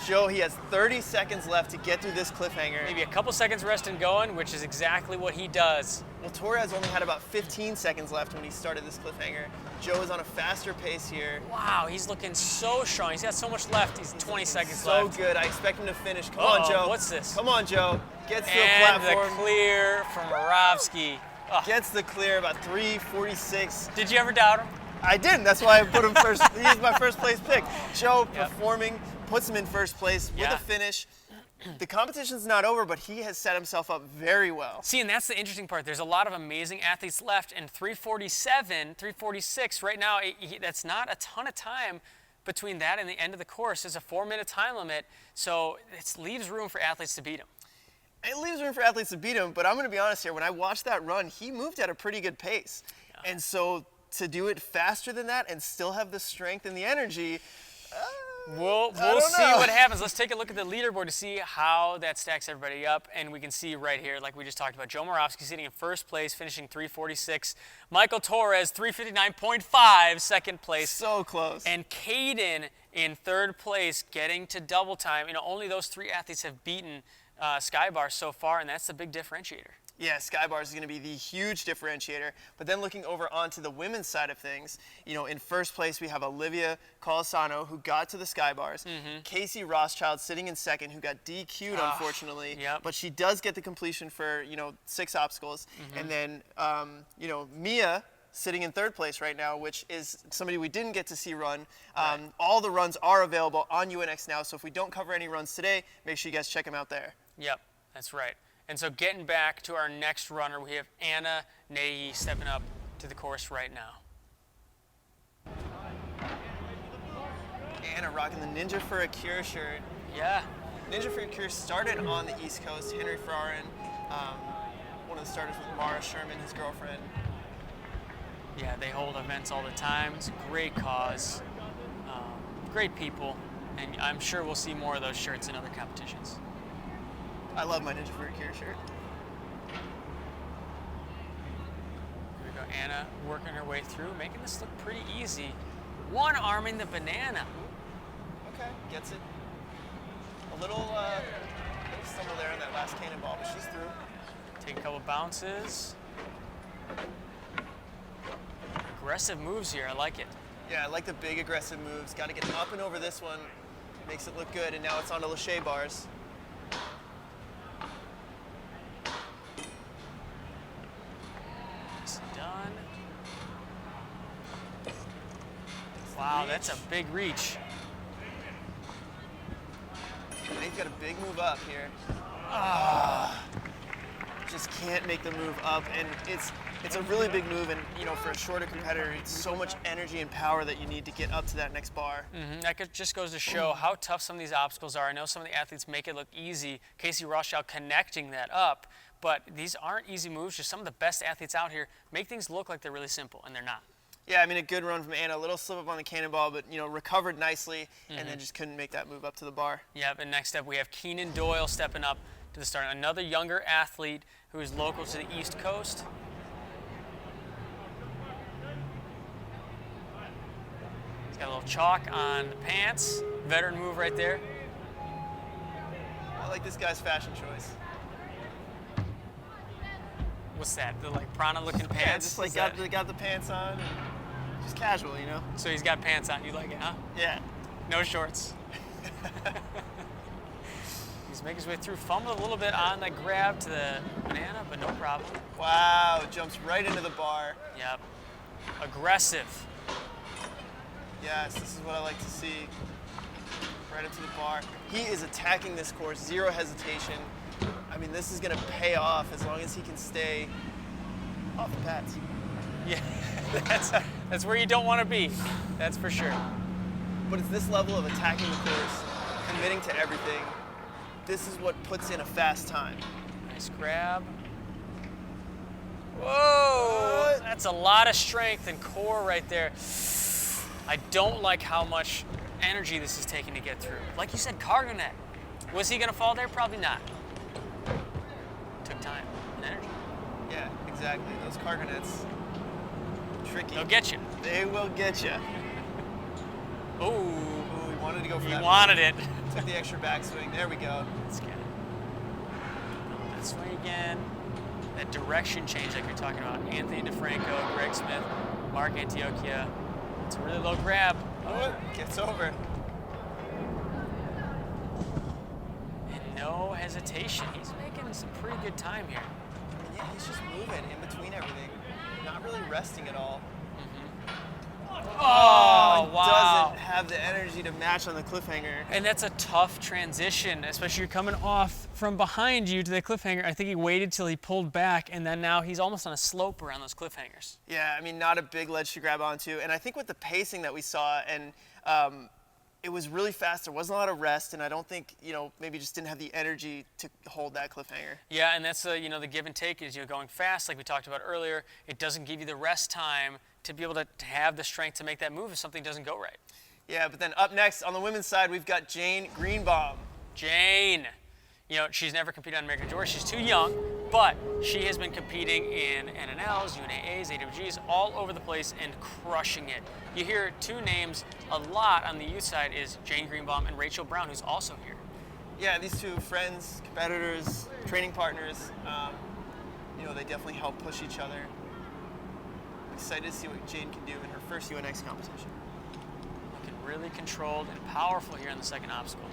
Joe, he has 30 seconds left to get through this cliffhanger. Maybe a couple seconds rest and going, which is exactly what he does. Well, Torres only had about 15 seconds left when he started this cliffhanger. Joe is on a faster pace here. Wow, he's looking so strong. He's got so much left. He's 20 seconds So left. good. I expect him to finish. Come Uh-oh, on, Joe. what's this? Come on, Joe. Gets to the And platform. the clear from Moravsky. Oh, Gets the clear about 3:46. did you ever doubt him? I didn't. That's why I put him first. He's my first place pick. Joe Yep. performing, puts him in first place with Yeah. a finish. The competition's not over, but he has set himself up very well. See, and that's the interesting part. There's a lot of amazing athletes left, and 3:47, 3:46 right now, that's not a ton of time between that and the end of the course. There's a 4-minute time limit, so it leaves room for athletes to beat him. It leaves room for athletes to beat him, but I'm going to be honest here. When I watched that run, he moved at a pretty good pace. And so to do it faster than that and still have the strength and the energy, We'll don't see know. what happens. Let's take a look at the leaderboard to see how that stacks everybody up. And we can see right here, like we just talked about, Joe Moravsky sitting in first place, finishing 3:46. Michael Torres, 3:59.5, second place. so close. And Kaden in third place, getting to double time. Only those 3 athletes have beaten Skybar so far, and that's the big differentiator. Yeah, Skybars is going to be the huge differentiator. But then looking over onto the women's side of things, in first place we have Olivia Colasano, who got to the Skybars. Casey Rothschild sitting in second, who got DQ'd, unfortunately. Yep. But she does get the completion for, 6 obstacles. And then, Mia sitting in third place right now, which is somebody we didn't get to see run. All the runs are available on UNX now, so if we don't cover any runs today, make sure you guys check them out there. Yep, that's right. And so getting back to our next runner, we have Anna Nagy stepping up to the course right now. Anna rocking the Ninja for a Cure shirt. Yeah, Ninja for a Cure started on the East Coast. Henry Farren, one of the starters with Mara Sherman, his girlfriend. yeah, they hold events all the time. It's a great cause, great people, and I'm sure we'll see more of those shirts in other competitions. I love my Ninja for a Cure shirt. Here we go, Anna working her way through, making this look pretty easy. One arming the banana. Okay, gets it. A little stumble there in that last cannonball, but she's through. Take a couple bounces. Aggressive moves here, I like it. Yeah, I like the big aggressive moves. Got to get up and over this one. Makes it look good, and now it's on to Lachey bars. It's done. Wow, that's a big reach. And they've got a big move up here. Just can't make the move up, and it's a really big move, and for a shorter competitor, it's so much energy and power that you need to get up to that next bar. That just goes to show how tough some of these obstacles are. I know some of the athletes make it look easy. Casey Rothschild connecting that up, but these aren't easy moves. Just some of the best athletes out here make things look like they're really simple, and they're not. Yeah, I mean, a good run from Anna. A little slip up on the cannonball, but, recovered nicely, and then just couldn't make that move up to the bar. Yep, and next up we have Keenan Doyle stepping up to the start. Another younger athlete who is local to the East Coast. He's got a little chalk on the pants. Veteran move right there. I like this guy's fashion choice. What's that? The like prana-looking pants? Yeah, just like Is that- got the pants on, and just casual, you know? So he's got pants on. You like it, huh? Yeah. No shorts. He's making his way through. Fumbled a little bit on the grab to the banana, but no problem. Wow, jumps right into the bar. Yep. Aggressive. Yes, this is what I like to see. Right up to the bar. He is attacking this course, zero hesitation. I mean, this is going to pay off as long as he can stay off the pads. Yeah, that's where you don't want to be. That's for sure. But it's this level of attacking the course, committing to everything. This is what puts in a fast time. Nice grab. Whoa! That's a lot of strength and core right there. I don't like how much energy this is taking to get through. Like you said, cargo net. Was he going to fall there? Probably not. Took time and energy. Yeah, exactly. Those cargo nets, tricky. They'll get you. They will get you. Ooh, Ooh, he wanted to go for he that. wanted it. Took the extra backswing. There we go. Let's get it. That swing again. That direction change like you're talking about. Anthony DeFranco, Greg Smith, Mark Antiochia. It's a really low grab. Oh, gets over. And no hesitation. He's making some pretty good time here. Yeah, he's just moving in between everything. Not really resting at all. Oh, wow. Doesn't have the energy to match on the cliffhanger. And that's a tough transition, especially you're coming off from behind you to the cliffhanger. I think he waited till he pulled back, and then now he's almost on a slope around those cliffhangers. Yeah, I mean, not a big ledge to grab onto. And I think with the pacing that we saw, and it was really fast. There wasn't a lot of rest, and I don't think, maybe just didn't have the energy to hold that cliffhanger. Yeah, and that's the give and take is going fast, like we talked about earlier. It doesn't give you the rest time to be able to have the strength to make that move if something doesn't go right. Yeah, but then up next on the women's side, we've got Jane Greenbaum. Jane, she's never competed on American Tour. She's too young, but she has been competing in NNLs, UNAAs, AWGs, all over the place and crushing it. You hear two names a lot on the youth side is Jane Greenbaum and Rachel Brown, who's also here. Yeah, these two friends, competitors, training partners, they definitely help push each other. I'm excited to see what Jane can do in her first UNX competition. Looking really controlled and powerful here on the second obstacle.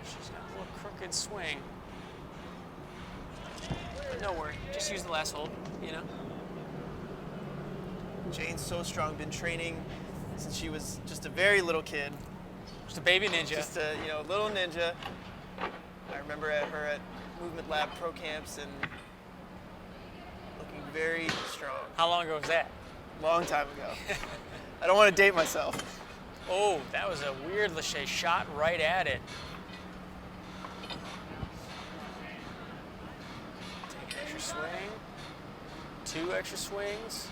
She's got a little crooked swing. But no worry, just use the last hold, Jane's so strong, been training since she was just a very little kid. Just a baby ninja. Just a little ninja. I remember her at Movement Lab Pro Camps and looking very strong. How long ago was that? Long time ago. I don't want to date myself. Oh, that was a weird Lachey shot right at it. Take an extra swing. 2 extra swings.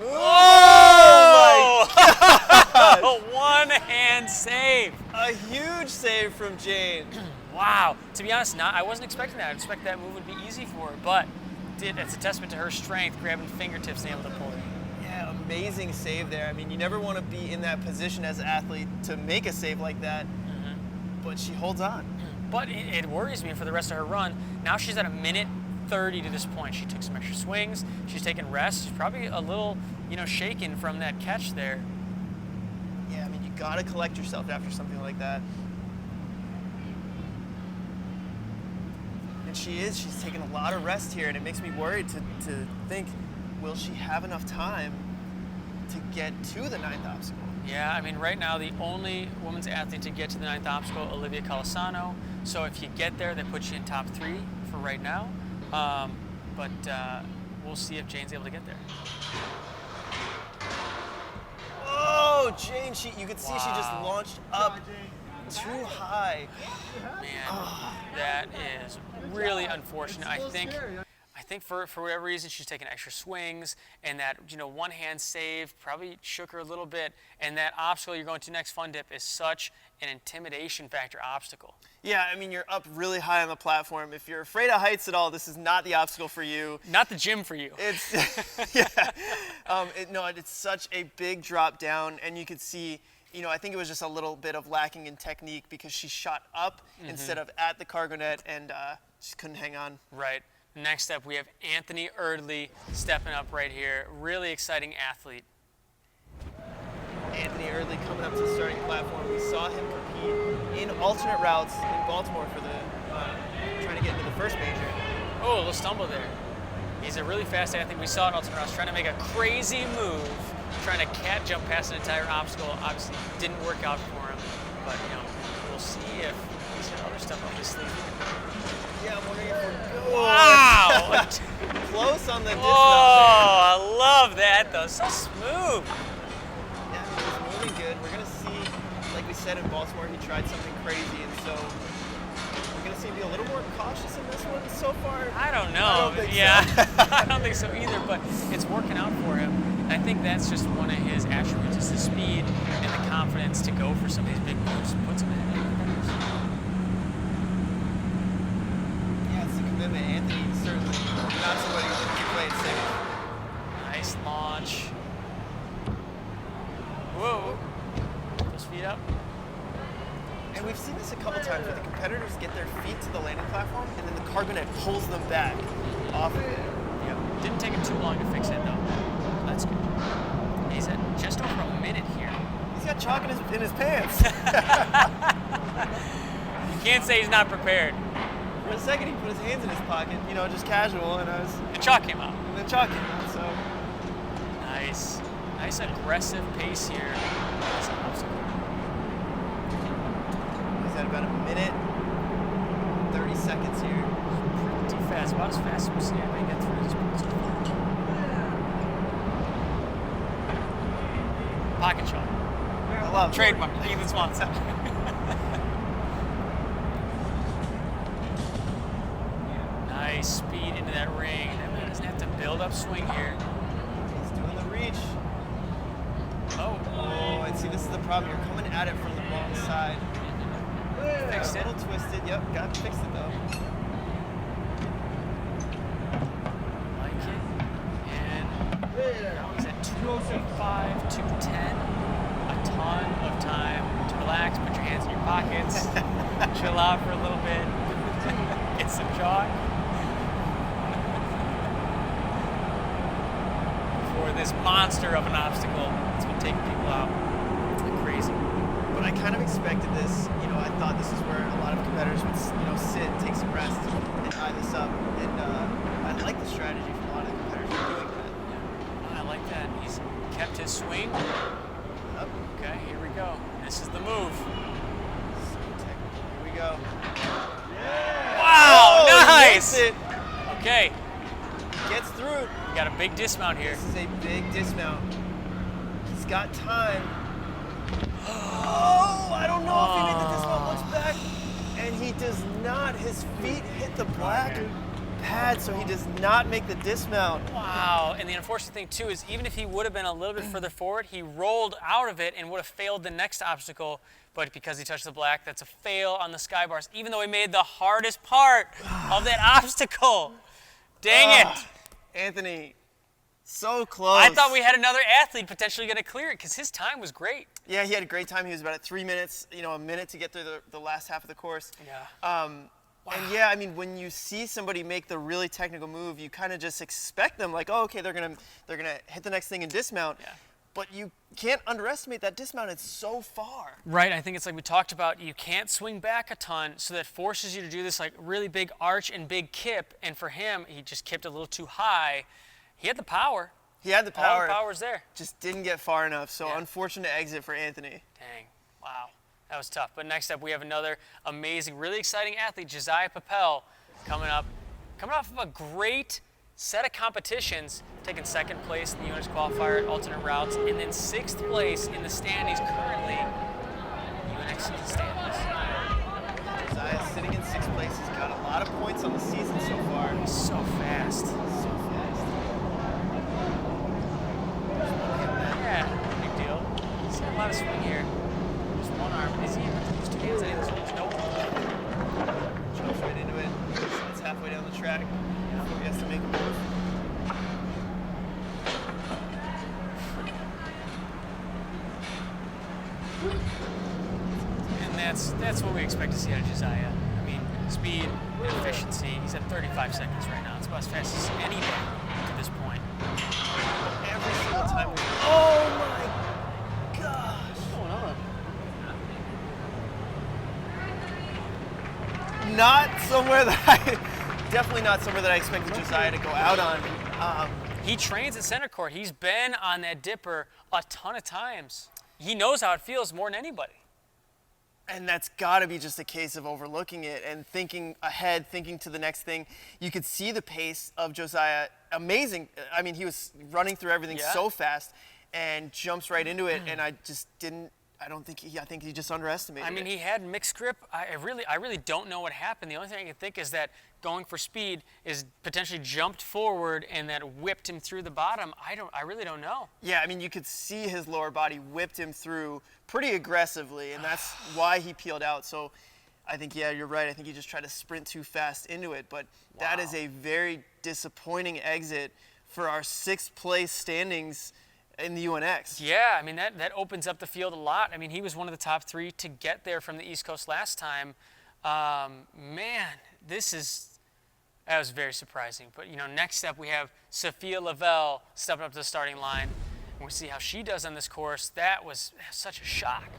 Oh Oh! One hand save. A huge save from Jane. Wow. To be honest, I wasn't expecting that. I expected that move would be easy for her, but it's a testament to her strength, grabbing fingertips and able to pull it. Yeah, amazing save there. I mean, you never want to be in that position as an athlete to make a save like that, but she holds on. But it worries me for the rest of her run. Now she's at 1:30 to this point. She took some extra swings. She's taken rest. She's probably a little, shaken from that catch there. Yeah, I mean, you got to collect yourself after something like that. And she's taken a lot of rest here, and it makes me worried to think, will she have enough time to get to the 9th obstacle? Yeah, I mean, right now, the only women's athlete to get to the 9th obstacle, Olivia Colasano. So if you get there, they put you in top 3 for right now. But we'll see if Jane's able to get there. Oh, Jane, you could see she just Wow. launched up too high. Man, that is really unfortunate. I think for whatever reason she's taking extra swings, and that one hand save probably shook her a little bit. And that obstacle you're going to next, fun dip, is such an intimidation factor obstacle. Yeah, I mean, you're up really high on the platform. If you're afraid of heights at all, this is not the obstacle for you. Not the gym for you. It's yeah. It's such a big drop down, and you could see. I think it was just a little bit of lacking in technique because she shot up instead of at the cargo net and just couldn't hang on. Right. Next up, we have Anthony Erdley stepping up right here. Really exciting athlete. Anthony Erdley coming up to the starting platform. We saw him compete in alternate routes in Baltimore for trying to get into the first major. Oh, a little stumble there. He's a really fast athlete. We saw it in alternate routes trying to make a crazy move, trying to cat jump past an entire obstacle. Obviously didn't work out for him, but we'll see if he's got other stuff up his sleeve. Yeah, I'm wondering if we're good. Wow! Close on the dismount. Oh, I love that though. So smooth. Yeah, he's moving good. We're gonna see, like we said in Baltimore, he tried something crazy, and so we're gonna see him be a little more cautious in this one so far. I don't know. I don't think so. I don't think so either, but it's working out for him. And I think that's just one of his attributes is the speed and the confidence to go for some of these big moves. Puts him in. Yeah, it's the commitment. Anthony certainly not somebody who can play it safe. Nice launch. Whoa. Those feet up. And we've seen this a couple times where the competitors get their feet to the landing platform and then the cargo net pulls them back off of it. Yep. Didn't take him too long to fix it though. That's good. He's at just over a minute here. He's got chalk in his pants. You can't say he's not prepared. For a second, he put his hands in his pocket, just casual, and The chalk came out. and then chalk came out, so. Nice. Nice aggressive pace here. He's at about a minute, 30 seconds here. Pretty fast. About as fast as we've seen anybody get through this point so far. Pocket shot. I love it. Trademark. Ethan Swanson. Nice speed into that ring. That man doesn't have to build up swing here. He's doing the reach. Oh. Oh, and see, this is the problem. You're coming at it from the wrong side. Fixed A it. little twisted. Yep, got fixed it though. Like it. And now he's at 205, 210. A ton of time to relax, put your hands in your pockets, chill out for a little bit, get some chalk. For this monster of an obstacle that's been taking people out like crazy. But I kind of expected this. I thought this is where a lot of competitors would, sit, take some rest, and eye this up. And I like the strategy from a lot of the competitors who are doing that. Yeah. I like that. He's kept his swing. Yep. Okay, here we go. This is the move. So technical. Here we go. Wow, Oh, he nice! makes it. Okay, Gets through. we got a big dismount here. This is a big dismount. He's got time. Oh, I don't know if he made the dismount. Looks back, and he does not. His feet hit the black pad, so he does not make the dismount. Wow, and the unfortunate thing too is even if he would have been a little bit further forward, he rolled out of it and would have failed the next obstacle, but because he touched the black, that's a fail on the sky bars, even though he made the hardest part of that obstacle. Dang it. Anthony, so close. I thought we had another athlete potentially going to clear it because his time was great. Yeah, he had a great time. He was about at 3 minutes, a minute to get through the last half of the course. Yeah. And yeah, I mean, when you see somebody make the really technical move, you kind of just expect them, like, oh, okay, they're gonna hit the next thing and dismount. Yeah. But you can't underestimate that dismount. It's so far. Right, I think it's like we talked about, you can't swing back a ton, so that forces you to do this like really big arch and big kip, and for him, he just kipped a little too high. He had the power. He had the All power. the power's there. Just didn't get far enough. So Yeah. unfortunate exit for Anthony. Dang, wow, that was tough. But next up, we have another amazing, really exciting athlete, Josiah Papel, coming off of a great set of competitions, taking second place in the UNX qualifier at alternate routes, and then sixth place in the standings currently. UNX in the standings. Josiah sitting in sixth place. He's got a lot of points on the season so far. He's so fast. that's what we expect to see out of Josiah. I mean, speed and efficiency. He's at 35 seconds right now. It's about as fast as anybody to this point. Every single time. Oh my gosh. What's going on? Not somewhere that definitely not somewhere that I expected Josiah to go out on. He trains at Centercourt. He's been on that dipper a ton of times. He knows how it feels more than anybody. And that's got to be just a case of overlooking it and thinking ahead, thinking to the next thing. You could see the pace of Josiah. Amazing. I mean, he was running through everything so fast and jumps right into it. And I just didn't. I think he just underestimated it. I mean, he had mixed grip. I really don't know what happened. The only thing I can think is that going for speed is potentially jumped forward and that whipped him through the bottom. I really don't know. Yeah, I mean, you could see his lower body whipped him through pretty aggressively, and that's why he peeled out. So I think, yeah, you're right. I think he just tried to sprint too fast into it. But that is a very disappointing exit for our 6th place standings in the UNX. Yeah, I mean, that opens up the field a lot. I mean, he was one of the top 3 to get there from the East Coast last time. Man, that was very surprising. But, next up we have Sofia Lavelle stepping up to the starting line. And we'll see how she does on this course. That was such a shock.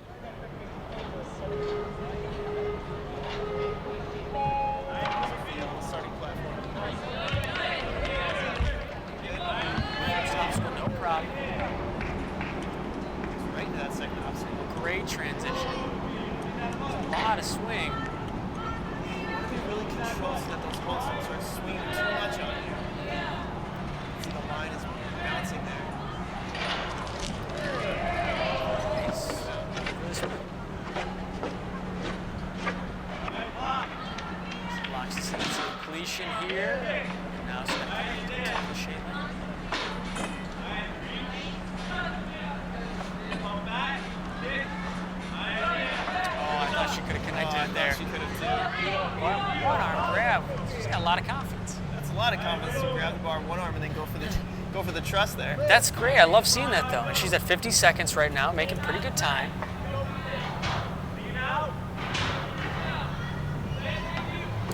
Starting platform. No problem. Right into that second obstacle. Great transition. A lot of swing. He really controls that those bolts don't start swinging too much on you. See, the line is bouncing there. Nice. Really smooth. Locks us into completion here. Now it's going to come to Shayla. She could have connected it there. She could have too. One arm grab. She's got a lot of confidence. That's a lot of confidence to grab the bar one arm and then go for the truss there. That's great. I love seeing that though. And she's at 50 seconds right now, making pretty good time.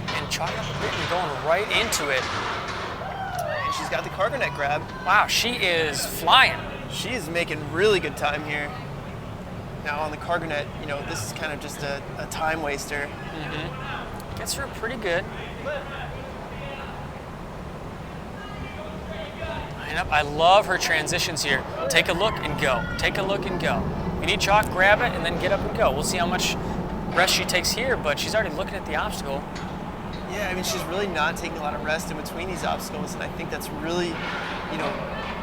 And chalking up a bit and going right into it. And she's got the cargo net grab. Wow, she is flying. She is making really good time here. Now on the cargo net, this is kind of just a time waster. Gets her pretty good. Line up. I love her transitions here. Take a look and go. Take a look and go. If you need chalk, grab it and then get up and go. We'll see how much rest she takes here, but she's already looking at the obstacle. Yeah, I mean, she's really not taking a lot of rest in between these obstacles, and I think that's really,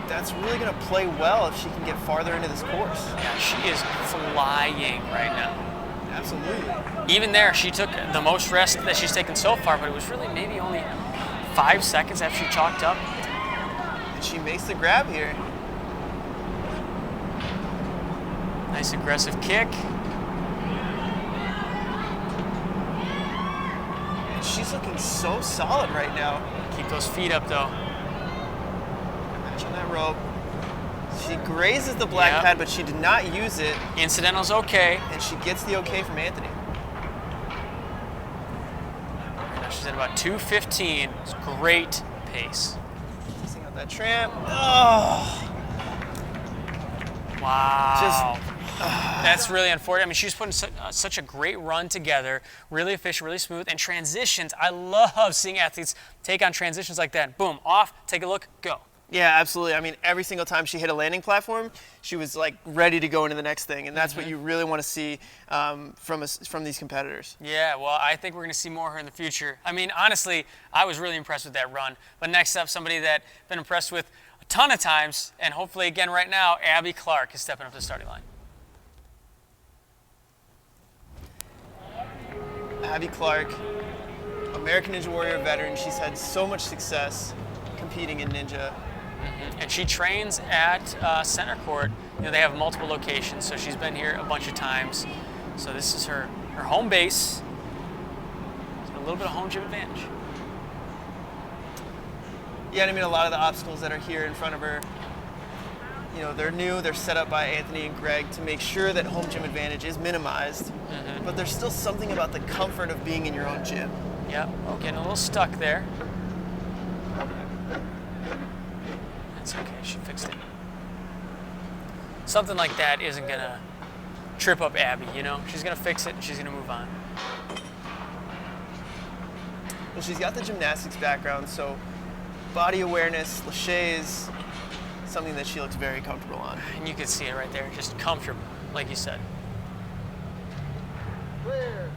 that's really going to play well if she can get farther into this course. Yeah, she is flying right now. Absolutely. Even there, she took the most rest that she's taken so far, but it was really maybe only 5 seconds after she chalked up. And she makes the grab here. Nice aggressive kick. And she's looking so solid right now. Keep those feet up though. Match on that rope. She grazes the black pad, but she did not use it. Incidental's okay. And she gets the okay from Anthony. Now she's at about 2:15. It's great pace. Missing out that tramp. Oh. Wow. That's really unfortunate. I mean, she's putting such a great run together, really efficient, really smooth, and transitions. I love seeing athletes take on transitions like that. Boom, off, take a look, go. Yeah, absolutely. I mean, every single time she hit a landing platform, she was like ready to go into the next thing, and that's what you really want to see from these competitors. Yeah, well, I think we're going to see more of her in the future. I mean, honestly, I was really impressed with that run. But next up, somebody that I've been impressed with a ton of times, and hopefully again right now, Abby Clark is stepping up to the starting line. Abby Clark, American Ninja Warrior veteran. She's had so much success competing in Ninja. And she trains at Centercourt. They have multiple locations, so she's been here a bunch of times. So this is her home base. So a little bit of home gym advantage. Yeah, and I mean, a lot of the obstacles that are here in front of her, you know, they're new, they're set up by Anthony and Greg to make sure that home gym advantage is minimized, but there's still something about the comfort of being in your own gym. Yep, getting a little stuck there. That's okay, she fixed it. Something like that isn't gonna trip up Abby, you know? She's gonna fix it and she's gonna move on. Well, she's got the gymnastics background, so body awareness, laches, something that she looks very comfortable on. And you can see it right there, just comfortable, like you said. Clear.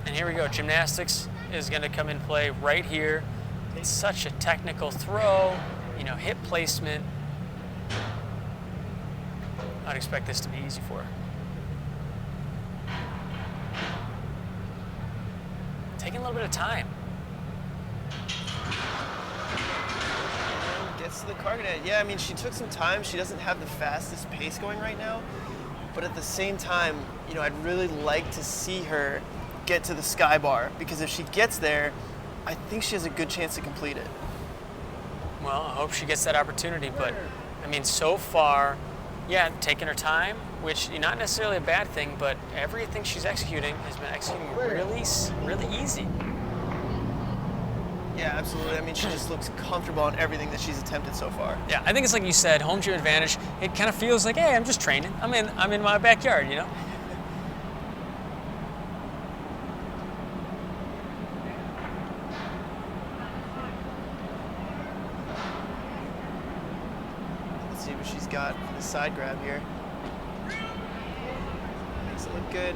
And here we go, gymnastics is gonna come in play right here. It's such a technical throw, you know, hip placement. I'd expect this to be easy for her. Taking a little bit of time. Gets to the cargonet. Yeah, I mean, she took some time. She doesn't have the fastest pace going right now. But at the same time, you know, I'd really like to see her get to the sky bar, because if she gets there, I think she has a good chance to complete it. Well, I hope she gets that opportunity, but I mean, so far, yeah, taking her time, which is not necessarily a bad thing, but everything she's executing has been executing really easy. Yeah, absolutely. I mean, she just looks comfortable on everything that she's attempted so far. Yeah, I think it's like you said, home gym advantage. It kind of feels like, hey, I'm just training. I'm in my backyard, you know? Let's see what she's got for the side grab here. Makes it look good.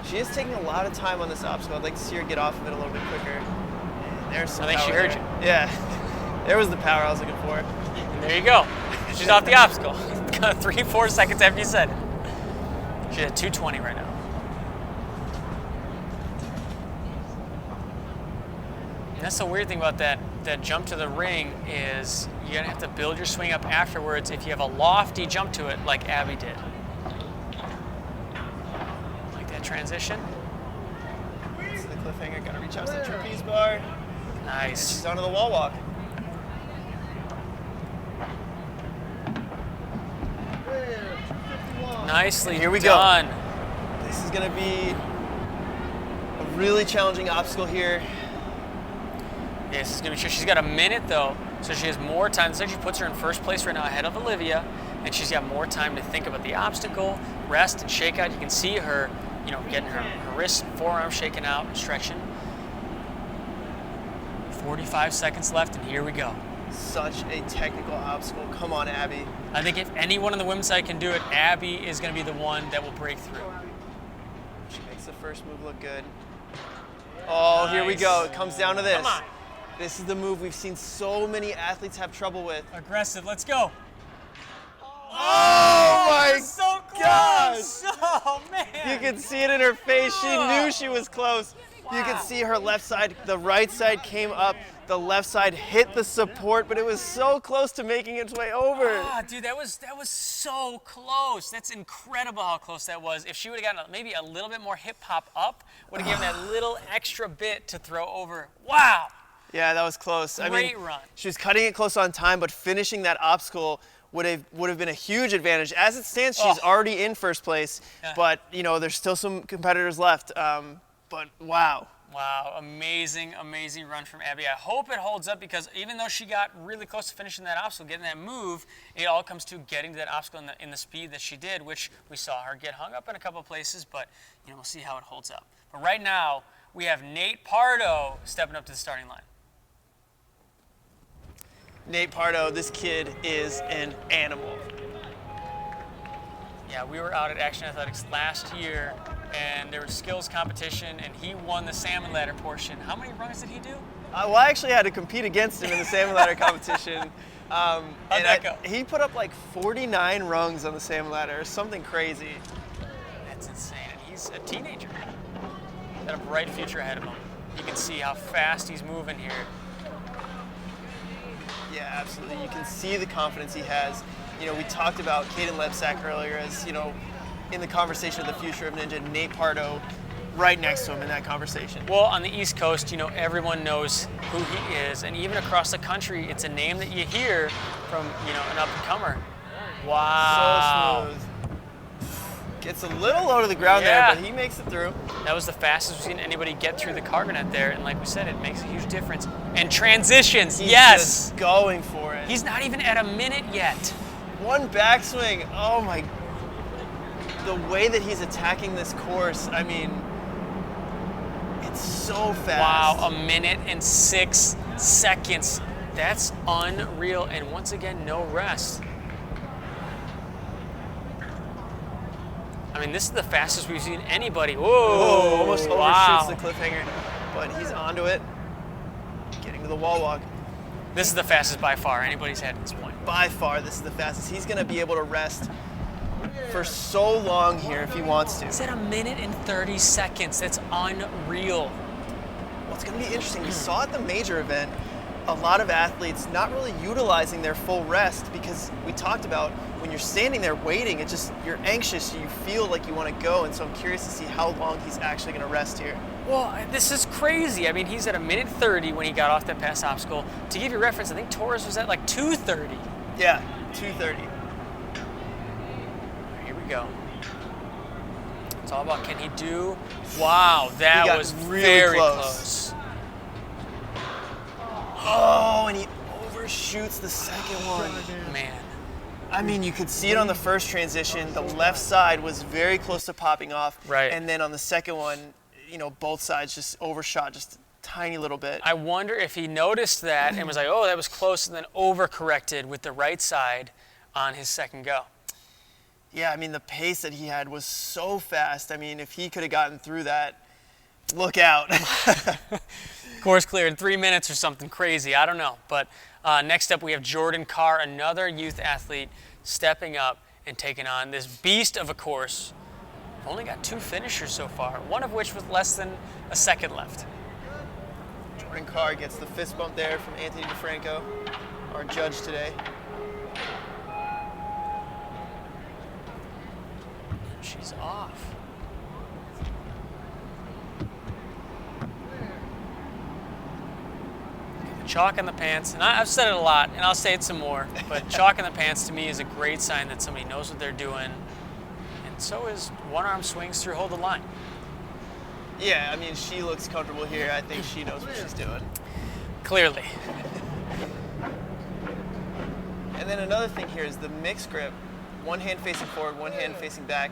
She is taking a lot of time on this obstacle. I'd like to see her get off of it a little bit quicker. And there's some I think she power heard there. you. Yeah, there was the power I was looking for. And there you go. She's off the obstacle. 3-4 seconds after you said it. She's at 220 right now. And that's the weird thing about that jump to the ring is you're gonna have to build your swing up afterwards if you have a lofty jump to it like Abby did. Like that transition. This is the cliffhanger. Gotta reach out to the trapeze bar. And Nice. she's onto the wall walk. Clear. 251. Nicely Here we go. done. This is gonna be a really challenging obstacle here. Yeah, this is gonna be true. She's got a minute though, so she has more time. This actually puts her in first place right now ahead of Olivia, and she's got more time to think about the obstacle, rest, and shake out. You can see her, you know, getting her wrists and forearms shaking out and stretching. 45 seconds left, and here we go. Such a technical obstacle. Come on, Abby. I think if anyone on the women's side can do it, Abby is gonna be the one that will break through. She makes the first move look good. Oh, here we Nice. go. It comes down to this. Come on. This is the move we've seen so many athletes have trouble with. Aggressive, let's go. Oh my So gosh! close! Oh man! You could see it in her face. She knew she was close. You could see her left side, the right side came up, the left side hit the support, but it was so close to making its way over. Ah, dude, that was so close. That's incredible how close that was. If she would have gotten maybe a little bit more hip hop up, would have given that little extra bit to throw over. Wow! Yeah, that was close. Great run. She was cutting it close on time, but finishing that obstacle would have been a huge advantage. As it stands, she's already in first place, Yeah. but you know there's still some competitors left. But wow. Wow, amazing run from Abby. I hope it holds up because even though she got really close to finishing that obstacle, getting that move, it all comes to getting to that obstacle in the speed that she did, which we saw her get hung up in a couple of places, but you know, we'll see how it holds up. But right now, we have Nate Pardo stepping up to the starting line. Nate Pardo, this kid is an animal. Yeah, we were out at Action Athletics last year, and there was skills competition, and he won the salmon ladder portion. How many rungs did he do? Well, I actually had to compete against him in the salmon ladder competition. How'd that go? He put up like 49 rungs on the salmon ladder, or something crazy. That's insane, and he's a teenager. Got a bright future ahead of him. You can see how fast he's moving here. Yeah, absolutely. You can see the confidence he has. You know, we talked about Kaden earlier as, you know, in the conversation of the future of Ninja. Nate Pardo right next to him in that conversation. Well, on the East Coast, you know, everyone knows who he is, and even across the country, it's a name that you hear from, you know, an up-and-comer. Wow. So smooth. Gets a little low to the ground Yeah. there, but he makes it through. That was the fastest we've seen anybody get through the cargo net there, and like we said, it makes a huge difference. And transitions, He's yes! just going for it. He's not even at a minute yet. One backswing. Oh my. The way that he's attacking this course, I mean, it's so fast. Wow, 1:06 seconds. That's unreal, and once again, no rest. I mean, this is the fastest we've seen anybody. Whoa, Oh, almost wow. overshoots the cliffhanger, but he's onto it. Getting to the wall walk. This is the fastest by far anybody's had at this point. By far, this is the fastest. He's going to be able to rest for so long here if he wants to. He's at 1:30 seconds. That's unreal. Well, it's going to be interesting. We saw at the major event a lot of athletes not really utilizing their full rest because we talked about when you're standing there waiting, it just, you're anxious, you feel like you want to go, and so I'm curious to see how long he's actually going to rest here. Well, this is crazy. I mean, he's at 1:30 when he got off that pass obstacle. To give you reference, I think Torres was at like 2:30. Yeah, 2:30. Here we go. It's all about can he do? Wow, that He got was really very close. close. Oh, and he overshoots the second one. Man. I mean, you could see it on the first transition. The left side was very close to popping off. Right. And then on the second one, you know, both sides just overshot just a tiny little bit. I wonder if he noticed that and was like, oh, that was close, and then overcorrected with the right side on his second go. Yeah, I mean, the pace that he had was so fast. I mean, if he could have gotten through that, look out. Course clear in 3 minutes or something crazy. I don't know. But next up, we have Jordan Carr, another youth athlete, stepping up and taking on this beast of a course. We've only got 2 finishers so far, one of which with less than a second left. Jordan Carr gets the fist bump there from Anthony DeFranco, our judge today. She's off. Chalk in the pants, and I've said it a lot, and I'll say it some more, but chalk in the pants to me is a great sign that somebody knows what they're doing, and so is one-arm swings through hold the line. Yeah, I mean, she looks comfortable here. I think she knows what she's doing. Clearly. And then another thing here is the mixed grip. One hand facing forward, one hand facing back.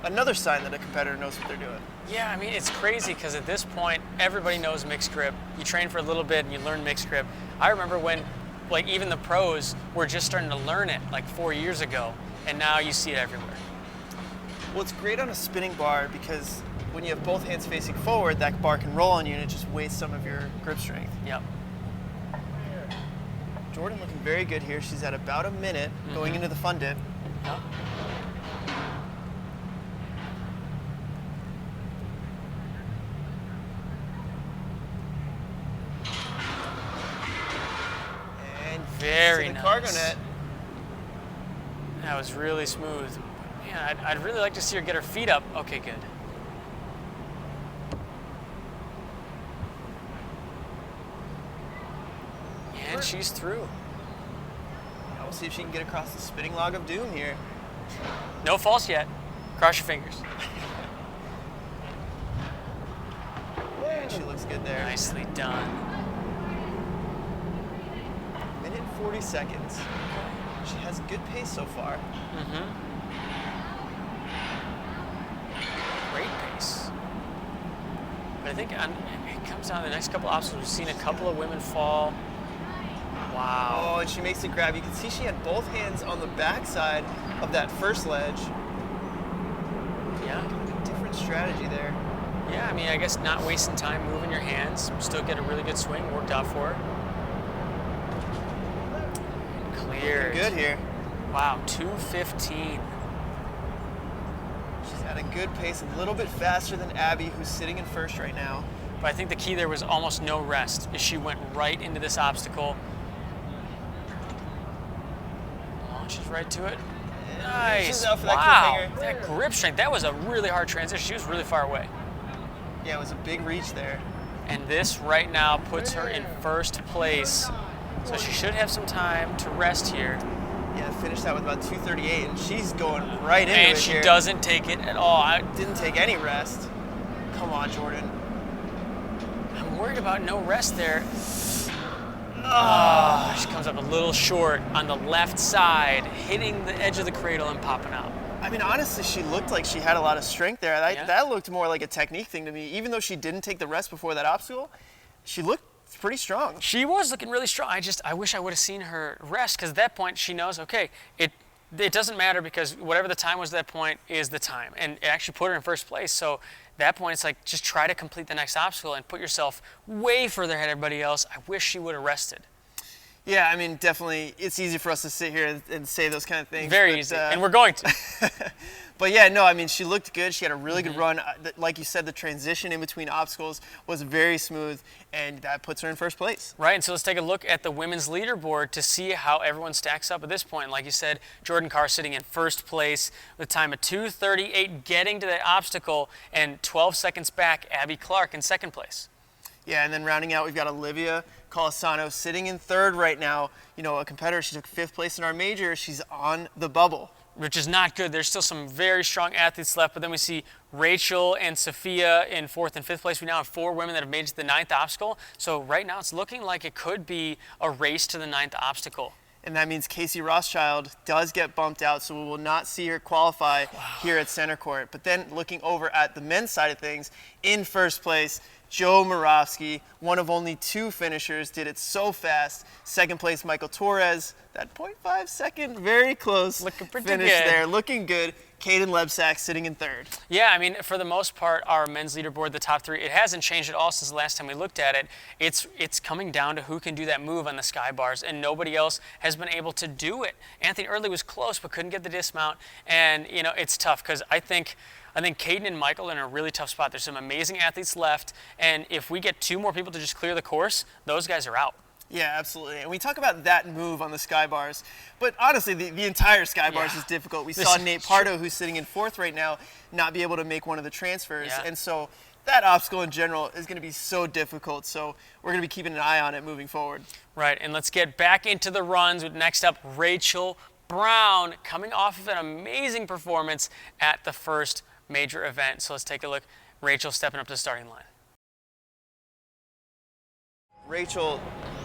Another sign that a competitor knows what they're doing. Yeah, I mean, it's crazy because at this point, everybody knows mixed grip. You train for a little bit and you learn mixed grip. I remember when, like, even the pros were just starting to learn it, like 4 years ago, and now you see it everywhere. Well, it's great on a spinning bar because when you have both hands facing forward, that bar can roll on you and it just wastes some of your grip strength. Yep. Jordan looking very good here. She's at about a minute going into the fun dip. Yep. And Very to the nice. cargo net. That was really smooth. Man, I'd really like to see her get her feet up. Okay, good. And she's through. Now we'll see if she can get across the spinning log of doom here. No false yet. Cross your fingers. And she looks good there. Nicely done. Minute and 40 seconds. She has good pace so far. Great pace. But I think it comes down to the next couple obstacles. We've seen a couple of women fall. Wow. Oh, and she makes a grab. You can see she had both hands on the backside of that first ledge. Yeah. Different strategy there. Yeah, I mean, I guess not wasting time moving your hands. Still get a really good swing. Worked out for her. Cleared. Good here. Wow, 2:15. She's at a good pace, a little bit faster than Abby, who's sitting in first right now. But I think the key there was almost no rest, as she went right into this obstacle. Launches right to it. Nice. Reaches out for that Wow. cliffhanger. That grip strength, that was a really hard transition. She was really far away. Yeah, it was a big reach there. And this right now puts her in first place. So she should have some time to rest here. Yeah, finished that with about 2:38, and she's going right into it And she here. doesn't take it at all. Didn't take any rest. Come on, Jordan. I'm worried about no rest there. She comes up a little short on the left side, hitting the edge of the cradle and popping out. I mean, honestly, she looked like she had a lot of strength there. Yeah. That looked more like a technique thing to me. Even though she didn't take the rest before that obstacle, she looked pretty strong. She was looking really strong. I wish I would have seen her rest, because at that point she knows, okay, it doesn't matter, because whatever the time was at that point is the time. And it actually put her in first place. So at that point it's like, just try to complete the next obstacle and put yourself way further ahead of everybody else. I wish she would have rested. Yeah, I mean, definitely, it's easy for us to sit here and say those kind of things. Very easy, and we're going to. But yeah, no, I mean, she looked good. She had a really good run. Like you said, the transition in between obstacles was very smooth, and that puts her in first place. Right, and so let's take a look at the women's leaderboard to see how everyone stacks up at this point. Like you said, Jordan Carr sitting in first place with a time of 2:38, getting to that obstacle, and 12 seconds back, Abby Clark in second place. Yeah, and then rounding out, we've got Olivia Colasano sitting in third right now. You know, a competitor, she took fifth place in our major. She's on the bubble. Which is not good. There's still some very strong athletes left, but then we see Rachel and Sofia in fourth and fifth place. We now have 4 women that have made it to the 9th obstacle. So right now it's looking like it could be a race to the 9th obstacle. And that means Casey Rothschild does get bumped out, so we will not see her qualify here at Centercourt. But then looking over at the men's side of things, in first place, Joe Moravsky, one of only 2 finishers, did it so fast. Second place, Michael Torres, that 0.5 second, very close Looking pretty finish good. there, looking good. Kaden Lebsack sitting in third. Yeah, I mean, for the most part, our men's leaderboard, the top 3, it hasn't changed at all since the last time we looked at it. It's coming down to who can do that move on the sky bars, and nobody else has been able to do it. Anthony Early was close, but couldn't get the dismount, and you know, it's tough, because I think Kaden and Michael are in a really tough spot. There's some amazing athletes left, and if we get 2 more people to just clear the course, those guys are out. Yeah, absolutely. And we talk about that move on the sky bars, but honestly, the entire sky bars is difficult. We saw Nate Pardo, who's sitting in fourth right now, not be able to make one of the transfers. Yeah. And so that obstacle in general is going to be so difficult. So we're going to be keeping an eye on it moving forward. Right, and let's get back into the runs. Next up, Rachel Brown, coming off of an amazing performance at the first major event. So let's take a look. Rachel stepping up to the starting line. Rachel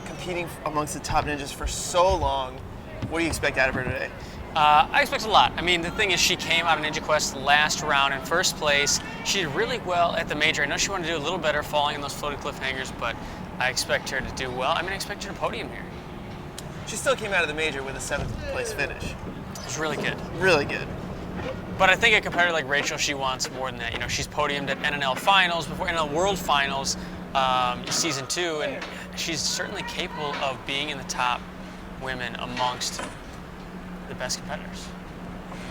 competing amongst the top ninjas for so long. What do you expect out of her today? I expect a lot. I mean, the thing is, she came out of Ninja Quest last round in first place. She did really well at the major. I know she wanted to do a little better falling in those floating cliffhangers, but I expect her to do well. I mean, I expect her to podium here. She still came out of the major with a 7th place finish. It was really good. Really good. But I think a competitor like Rachel, she wants more than that. You know, she's podiumed at NNL finals, before NNL World Finals, season 2, and she's certainly capable of being in the top women amongst the best competitors.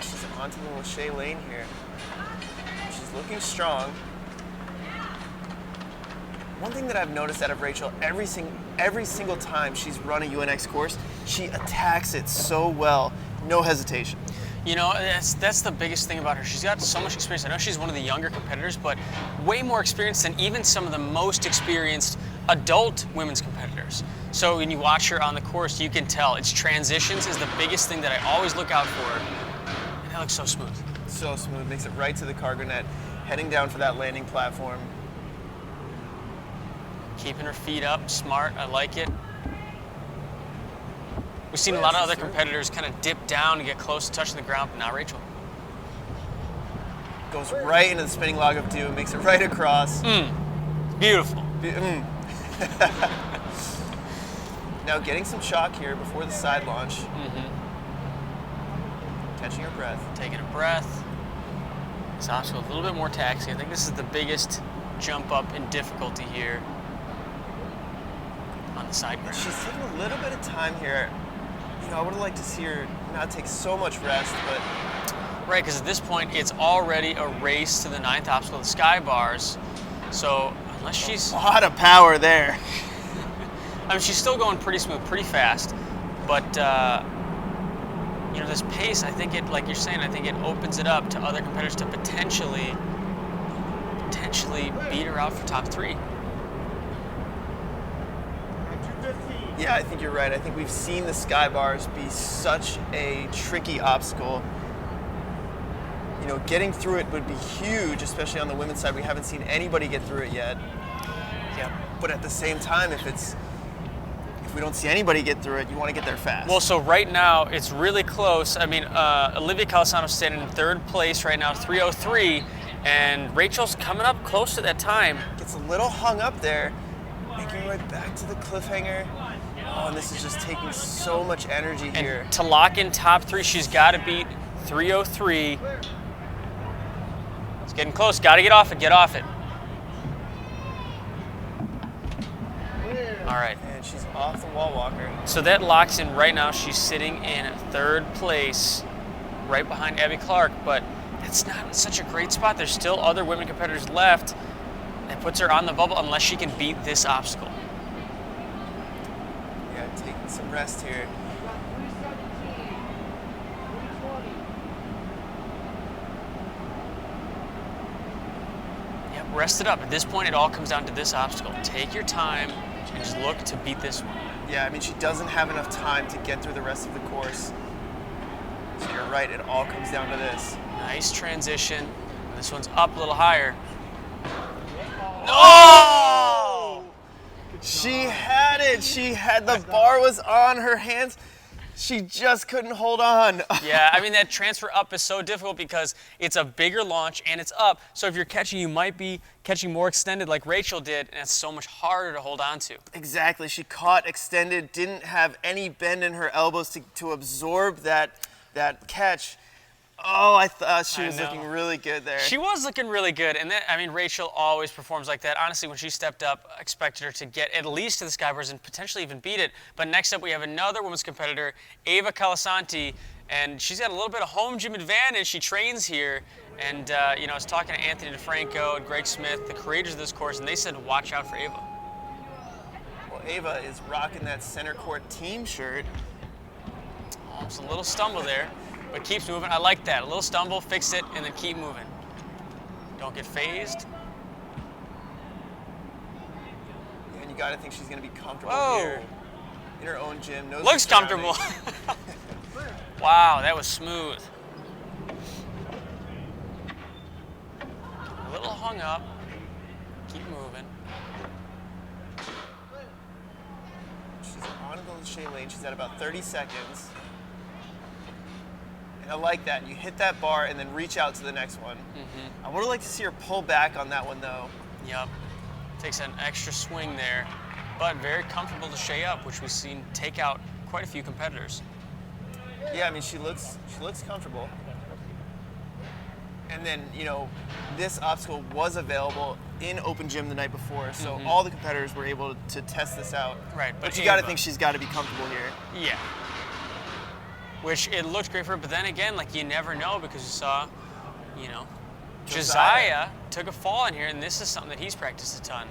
She's onto the Lachey lane here. She's looking strong. One thing that I've noticed out of Rachel, every single time she's run a UNX course, she attacks it so well, no hesitation. You know, that's the biggest thing about her. She's got so much experience. I know she's one of the younger competitors, but way more experience than even some of the most experienced adult women's competitors. So when you watch her on the course, you can tell it's transitions is the biggest thing that I always look out for. And that looks so smooth. So smooth, makes it right to the cargo net, heading down for that landing platform. Keeping her feet up, smart, I like it. We've seen a lot of other competitors kind of dip down and get close to touching the ground, but not Rachel. Goes right into the spinning log of doom, makes it right across. Beautiful. Now getting some shock here before the side launch. Catching her breath. Taking a breath. It's also a little bit more taxing. I think this is the biggest jump up in difficulty here on the side ground. She's taking a little bit of time here. You know, I would have liked to see her not take so much rest, but... Right, because at this point, it's already a race to the 9th obstacle, the sky bars. So, unless she's... A lot of power there. I mean, she's still going pretty smooth, pretty fast. But, you know, this pace, I think it, like you're saying, I think it opens it up to other competitors to potentially potentially beat her out for top 3. At 215. Yeah, I think you're right. I think we've seen the sky bars be such a tricky obstacle. You know, getting through it would be huge, especially on the women's side. We haven't seen anybody get through it yet. Yep. But at the same time, if we don't see anybody get through it, you want to get there fast. Well, so right now it's really close. I mean, Olivia Calisano's standing in 3rd place right now, 3:03, and Rachel's coming up close to that time. Gets a little hung up there, making her way back to the cliffhanger. Oh, and this is just taking so much energy here. And to lock in top 3, she's got to beat 3:03. It's getting close. Got to get off it. Get off it. All right. And she's off the wall walker. So that locks in right now. She's sitting in 3rd place, right behind Abby Clark, but that's not such a great spot. There's still other women competitors left. That puts her on the bubble unless she can beat this obstacle. Yeah, taking some rest here. 317. 320. Yep, rest it up. At this point, it all comes down to this obstacle. Take your time and just look to beat this one. Yeah, I mean, she doesn't have enough time to get through the rest of the course. So you're right, it all comes down to this. Nice transition. This one's up a little higher. Oh! She had it. She had the bar was on her hands. She just couldn't hold on. Yeah, I mean, that transfer up is so difficult because it's a bigger launch and it's up. So if you're catching, you might be catching more extended like Rachel did, and it's so much harder to hold on to. Exactly. She caught extended, didn't have any bend in her elbows to absorb that catch. Oh, I thought she was looking really good there. She was looking really good, and that, I mean, Rachel always performs like that. Honestly, when she stepped up, I expected her to get at least to the skybars and potentially even beat it. But next up, we have another women's competitor, Ava Calasanti, and she's got a little bit of home gym advantage. She trains here, and you know, I was talking to Anthony DeFranco and Greg Smith, the creators of this course, and they said watch out for Ava. Well, Ava is rocking that Centercourt team shirt. Almost a little stumble there, but keeps moving. I like that. A little stumble, fix it, and then keep moving. Don't get phased. Yeah, and you got to think she's going to be comfortable Whoa. here in her own gym. Knows Looks the surroundings. comfortable. Wow, that was smooth. A little hung up. Keep moving. She's on the shade lane. She's at about 30 seconds. And I like that. You hit that bar and then reach out to the next one. Mm-hmm. I would have liked to see her pull back on that one, though. Yep. Takes an extra swing there, but very comfortable to shea up, which we've seen take out quite a few competitors. Yeah, I mean, she looks comfortable. And then, you know, this obstacle was available in open gym the night before, so all the competitors were able to test this out. Right, But you got to Ava- think she's got to be comfortable here. Yeah. Which it looked great for her, but then again, like you never know because you saw, you know, Josiah took a fall in here, and this is something that he's practiced a ton.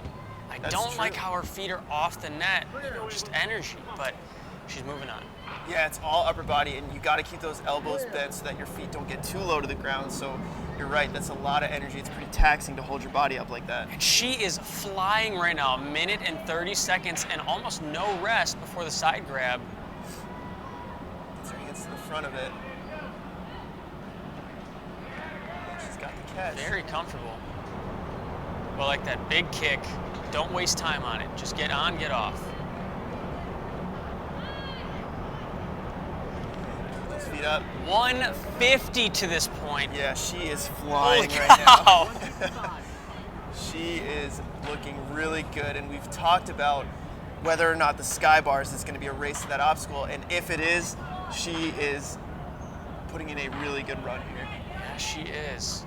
I That's don't true. like how her feet are off the net, you know, just energy, but she's moving on. Yeah, it's all upper body, and you got to keep those elbows bent so that your feet don't get too low to the ground. So you're right, that's a lot of energy. It's pretty taxing to hold your body up like that. And she is flying right now, 1 minute and 30 seconds, and almost no rest before the side grab. Gets her hands to the front of it. And she's got the catch. Very comfortable. Well, like that big kick, don't waste time on it. Just get on, get off. Keep those feet up. 150 to this point. Yeah, she is flying Holy right cow. now. She is looking really good, and we've talked about whether or not the sky bars is going to be a race to that obstacle, and if it is, she is putting in a really good run here. Yeah, she is.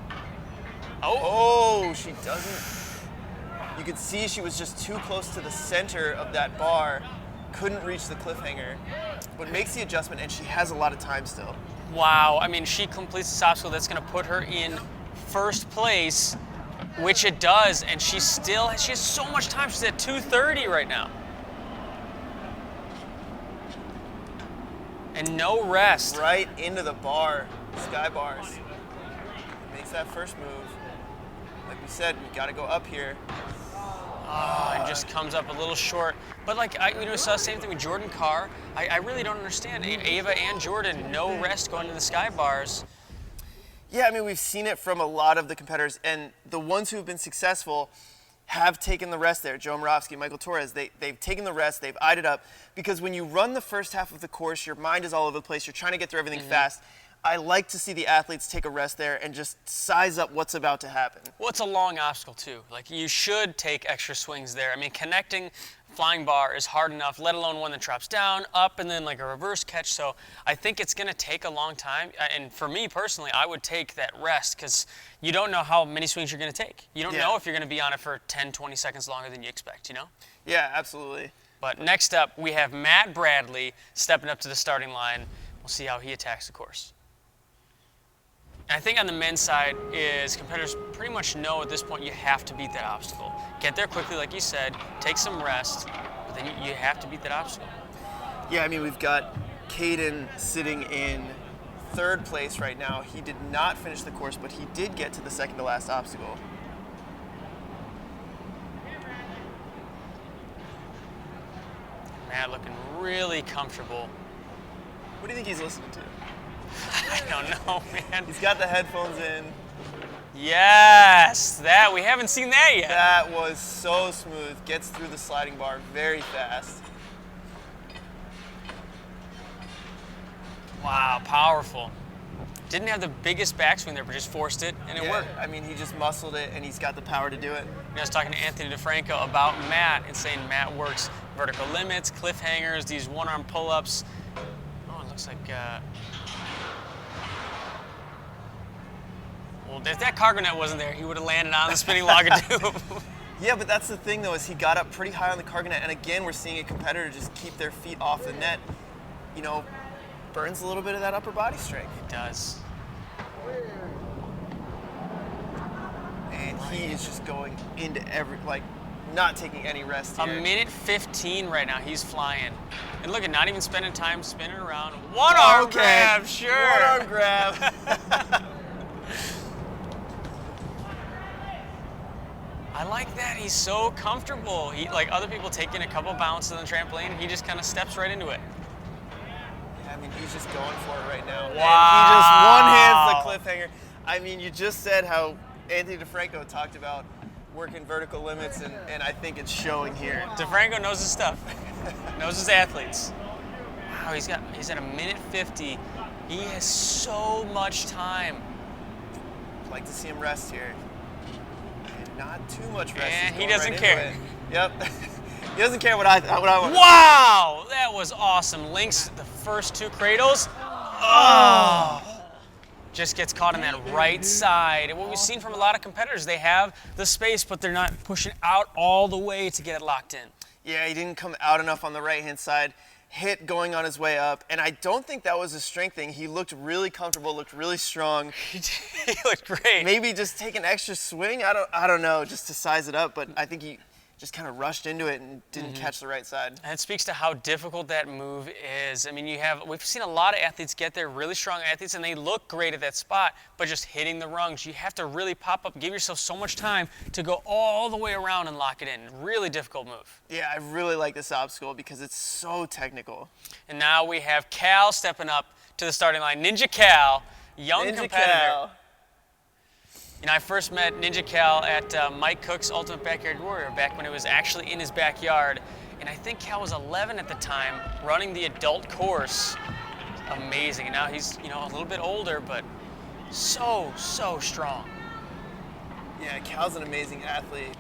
Oh, she doesn't. You could see she was just too close to the center of that bar, couldn't reach the cliffhanger, but makes the adjustment, and she has a lot of time still. Wow, I mean, she completes this obstacle that's going to put her in first place, which it does, and she has so much time. She's at 2:30 right now. And no rest. Right into the bar, sky bars. Makes that first move. Like we said, we got to go up here. And just comes up a little short. But like we saw the same thing with Jordan Carr. I really don't understand. Ava and Jordan, no rest going to the sky bars. Yeah, I mean, we've seen it from a lot of the competitors, and the ones who have been successful have taken the rest there. Joe Moravsky, Michael Torres, they've taken the rest, they've eyed it up, because when you run the first half of the course, your mind is all over the place, you're trying to get through everything fast. I like to see the athletes take a rest there and just size up what's about to happen. Well, it's a long obstacle too. Like, you should take extra swings there. I mean, connecting flying bar is hard enough, let alone one that drops down, up, and then like a reverse catch. So I think it's going to take a long time. And for me personally, I would take that rest because you don't know how many swings you're going to take. You don't know if you're going to be on it for 10, 20 seconds longer than you expect, you know? Yeah, absolutely. But next up, we have Matt Bradley stepping up to the starting line. We'll see how he attacks the course. And I think on the men's side is competitors pretty much know at this point you have to beat that obstacle. Get there quickly, like you said, take some rest, but then you have to beat that obstacle. Yeah, I mean, we've got Kaden sitting in third place right now. He did not finish the course, but he did get to the second to last obstacle. Matt looking really comfortable. What do you think he's listening to? I don't know, man. He's got the headphones in. Yes, that, we haven't seen that yet. That was so smooth. Gets through the sliding bar very fast. Wow, powerful. Didn't have the biggest backswing there, but just forced it, and it worked. I mean, he just muscled it, and he's got the power to do it. And I was talking to Anthony DeFranco about Matt and saying Matt works vertical limits, cliffhangers, these one-arm pull-ups. Oh, it looks like... Well, if that cargo net wasn't there, he would have landed on the spinning log of doom. Yeah, but that's the thing, though, is he got up pretty high on the cargo net, and again, we're seeing a competitor just keep their feet off the net. You know, burns a little bit of that upper body strength. It does. And he is just going into not taking any rest here. A minute 15 right now, he's flying. And look at, not even spending time spinning around. One arm grab, sure. One arm grab. I like that. He's so comfortable. He, like other people taking a couple bounces on the trampoline, he just kind of steps right into it. Yeah, I mean, he's just going for it right now. Wow. And he just one-hands the cliffhanger. I mean, you just said how Anthony DeFranco talked about working vertical limits, and I think it's showing here. DeFranco knows his stuff. Knows his athletes. Wow, he's at a minute 50. He has so much time. I'd like to see him rest here. Not too much rest. And he He's going doesn't right care. into it. Yep. He doesn't care what I want. Wow, that was awesome. Links the first two cradles. Oh. Just gets caught on that right side. And what we've seen from a lot of competitors, they have the space, but they're not pushing out all the way to get it locked in. Yeah, he didn't come out enough on the right-hand side. Hit going on his way up, and I don't think that was a strength thing. He looked really comfortable, looked really strong. He looked great. Maybe just take an extra swing. I don't know, just to size it up. But I think he just kind of rushed into it and didn't catch the right side. And it speaks to how difficult that move is. I mean, we've seen a lot of athletes get there, really strong athletes, and they look great at that spot, but just hitting the rungs. You have to really pop up, give yourself so much time to go all the way around and lock it in. Really difficult move. Yeah, I really like this obstacle because it's so technical. And now we have Cal stepping up to the starting line. Ninja Cal, young competitor. Cal. You know, I first met Ninja Cal at Mike Cook's Ultimate Backyard Warrior back when it was actually in his backyard. And I think Cal was 11 at the time, running the adult course. Amazing. And now he's, you know, a little bit older, but so strong. Yeah, Cal's an amazing athlete.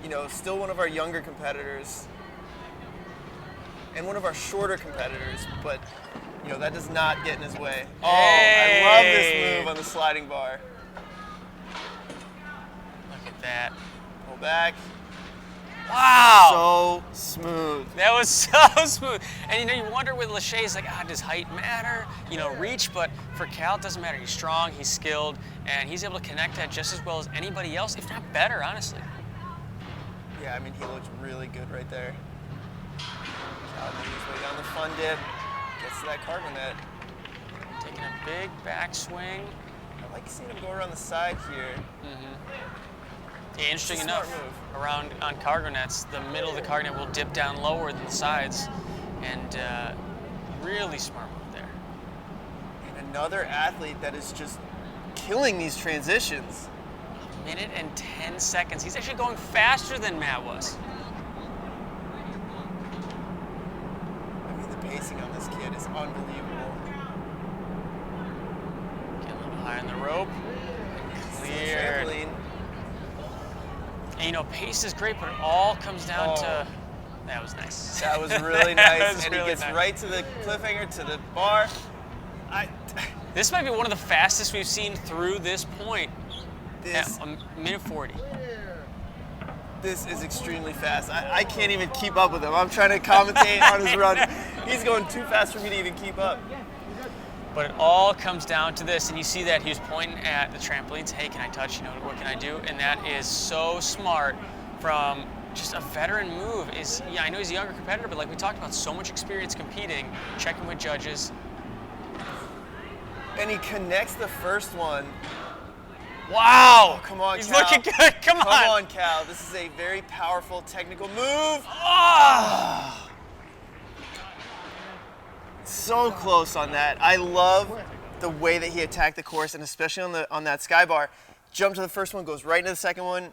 You know, still one of our younger competitors and one of our shorter competitors, but, you know, that does not get in his way. Oh, I love this move on the sliding bar. That. Pull back. Wow. So smooth. That was so smooth. And you know, you wonder with Lachey's like, does height matter? You know, reach, but for Cal, it doesn't matter. He's strong, he's skilled, and he's able to connect that just as well as anybody else, if not better, honestly. Yeah, I mean, he looked really good right there. Cal making his way down the fun dip. Gets to that cargo net. Taking a big backswing. I like seeing him go around the side here. Yeah, interesting Smart enough, move. around on cargo nets, the middle of the cargo net will dip down lower than the sides, and really smart move there. And another athlete that is just killing these transitions. Minute and 10 seconds. He's actually going faster than Matt was. I mean, the pacing on this kid is unbelievable. Get a little high on the rope. Clear. Trampoline. And you know, pace is great, but it all comes down to. That was nice. That was really nice. That was And really he gets nice. right to the cliffhanger, to the bar. This might be one of the fastest we've seen through this point. This, At a minute 40. this is extremely fast. I can't even keep up with him. I'm trying to commentate on his run. He's going too fast for me to even keep up. But it all comes down to this, and you see that he was pointing at the trampolines. Hey, can I touch? You know, what can I do? And that is so smart from just a veteran move. Yeah, I know he's a younger competitor, but like we talked about, so much experience competing, checking with judges. And he connects the first one. Wow! Come on, He's Cal. looking good. Come on. Come on, Cal. This is a very powerful technical move. Oh! So close on that. I love the way that he attacked the course, and especially on that sky bar. Jumped to the first one, goes right into the second one.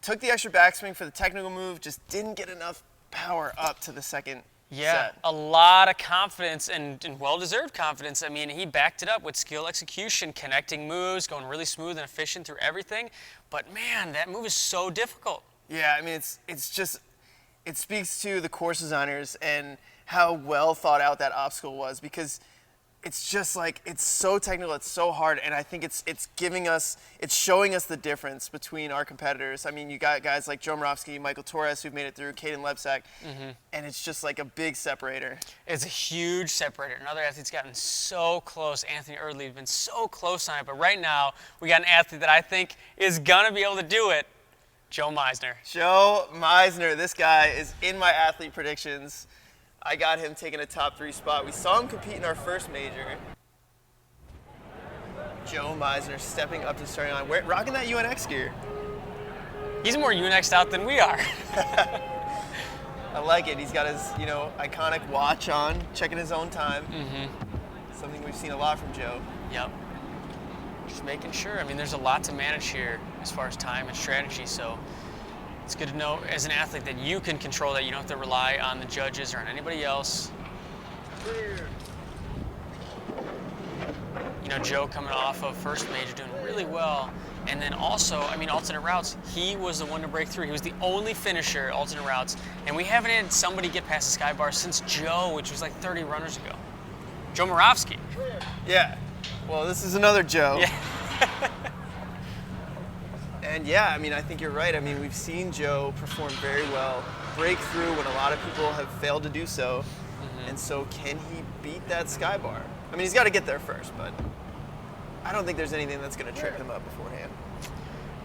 Took the extra backswing for the technical move, just didn't get enough power up to the second set. A lot of confidence and well-deserved confidence. I mean, he backed it up with skill execution, connecting moves, going really smooth and efficient through everything. But man, that move is so difficult. Yeah, I mean, it's just, it speaks to the course designers and how well thought out that obstacle was, because it's just like, it's so technical, it's so hard, and I think it's showing us the difference between our competitors. I mean, you got guys like Joe Moravsky, Michael Torres, who've made it through, Kaden and it's just like a big separator. It's a huge separator. Another athlete's gotten so close. Anthony Erdley's been so close on it, but right now we got an athlete that I think is gonna be able to do it. Joe Meisner. Joe Meisner, this guy is in my athlete predictions. I got him taking a top 3 spot. We saw him compete in our first major. Joe Meisner stepping up to the starting line, rocking that UNX gear. He's more UNX'd out than we are. I like it. He's got his, iconic watch on, checking his own time. Something we've seen a lot from Joe. Yep. Just making sure. I mean, there's a lot to manage here as far as time and strategy, so it's good to know as an athlete that you can control that. You don't have to rely on the judges or on anybody else. You know, Joe coming off of first major doing really well. And then also, I mean, alternate routes, he was the one to break through. He was the only finisher at alternate routes. And we haven't had somebody get past the sky bar since Joe, which was like 30 runners ago. Joe Moravsky. Yeah. Well, this is another Joe. Yeah. And yeah, I mean, I think you're right. I mean, we've seen Joe perform very well, break through when a lot of people have failed to do so. And so can he beat that sky bar? I mean, he's got to get there first, but I don't think there's anything that's going to trip him up beforehand.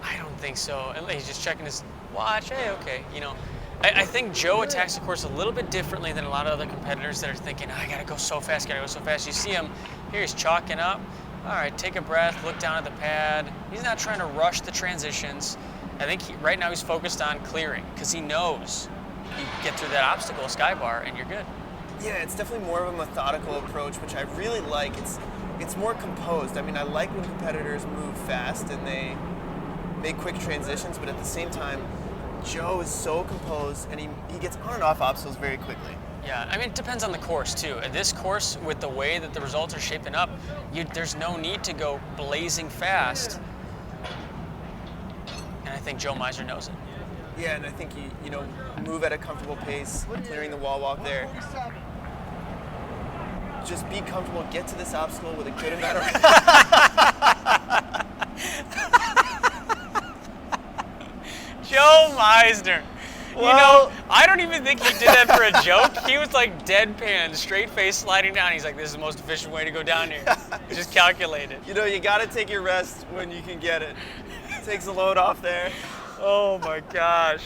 I don't think so. He's just checking his watch. Hey, okay. You know, I think Joe attacks the course a little bit differently than a lot of other competitors that are thinking, I got to go so fast, got to go so fast. You see him, here he's chalking up. All right, take a breath, look down at the pad. He's not trying to rush the transitions. I think right now he's focused on clearing because he knows you get through that obstacle, sky bar, and you're good. Yeah, it's definitely more of a methodical approach, which I really like. It's more composed. I mean, I like when competitors move fast and they make quick transitions, but at the same time, Joe is so composed and he gets on and off obstacles very quickly. Yeah, I mean, it depends on the course, too. This course, with the way that the results are shaping up, there's no need to go blazing fast. And I think Joe Meisner knows it. Yeah, and I think you move at a comfortable pace, clearing the wall walk there. Just be comfortable, get to this obstacle with a good amount of... Joe Meisner. Well, I don't even think he did that for a joke. He was like deadpan, straight face sliding down. He's like, this is the most efficient way to go down here. He just calculated. you got to take your rest when you can get it. Takes the load off there. Oh my gosh.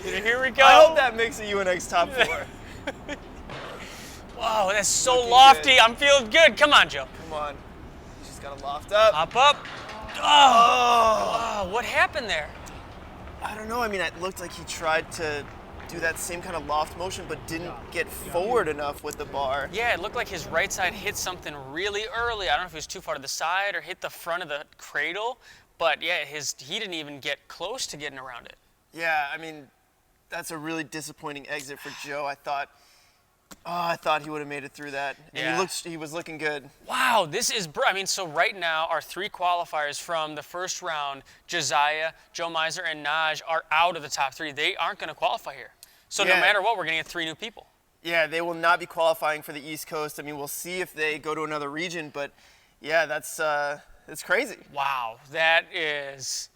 Here we go. I hope that makes a UNX top 4. Wow, that's so Looking lofty. good. I'm feeling good. Come on, Joe. Come on. You just got to loft up. Hop up. Oh, wow, what happened there? I don't know. I mean, it looked like he tried to do that same kind of loft motion, but didn't get forward enough with the bar. Yeah, it looked like his right side hit something really early. I don't know if he was too far to the side or hit the front of the cradle, but yeah, he didn't even get close to getting around it. Yeah, I mean, that's a really disappointing exit for Joe. I thought he would have made it through that. And Yeah. he was looking good. Wow, so right now our 3 qualifiers from the first round, Josiah, Joe Miser, and Nagy, are out of the top 3. They aren't going to qualify here. So no Yeah. matter what, we're going to get 3 new people. Yeah, they will not be qualifying for the East Coast. I mean, we'll see if they go to another region, but yeah, that's crazy. Wow, that's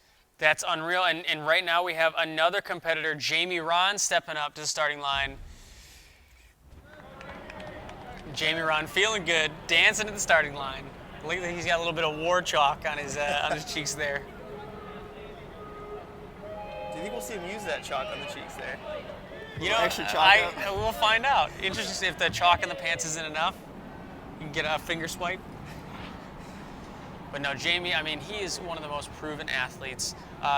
unreal. And right now we have another competitor, Jamie Ron, stepping up to the starting line. Jamie Ron feeling good, dancing at the starting line. Look, he's got a little bit of war chalk on his cheeks there. Do you think we'll see him use that chalk on the cheeks there? You know, Extra chalk up? we'll find out. Interesting if the chalk in the pants isn't enough. You can get a finger swipe. But no, Jamie, I mean, he is one of the most proven athletes.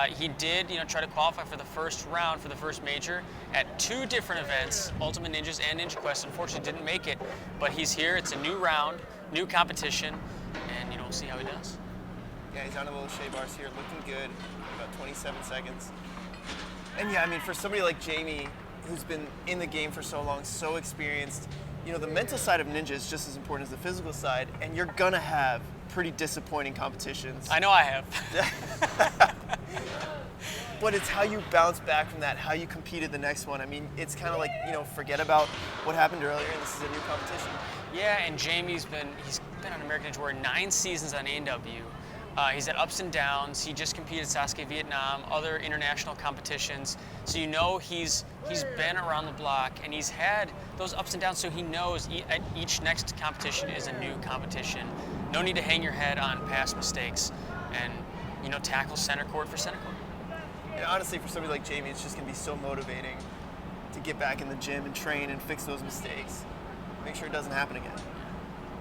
He did, try to qualify for the first round for the first major at 2 different events, Ultimate Ninjas and Ninja Quest. Unfortunately, didn't make it, but he's here. It's a new round, new competition, and we'll see how he does. Yeah, he's on a little shea bars here, looking good. About 27 seconds. And yeah, I mean, for somebody like Jamie, who's been in the game for so long, so experienced, the mental side of ninja is just as important as the physical side, and you're gonna have pretty disappointing competitions. I know I have. But it's how you bounce back from that, how you competed the next one. I mean, it's kind of like, forget about what happened earlier, and this is a new competition. Yeah, and Jamie's been on American Ninja Warrior 9 seasons on A&W. He's had ups and downs. He just competed at Sasuke Vietnam, other international competitions. So he's been around the block, and he's had those ups and downs, so he knows each next competition is a new competition. No need to hang your head on past mistakes and, tackle Centercourt for Centercourt. And honestly, for somebody like Jamie, it's just going to be so motivating to get back in the gym and train and fix those mistakes. Make sure it doesn't happen again.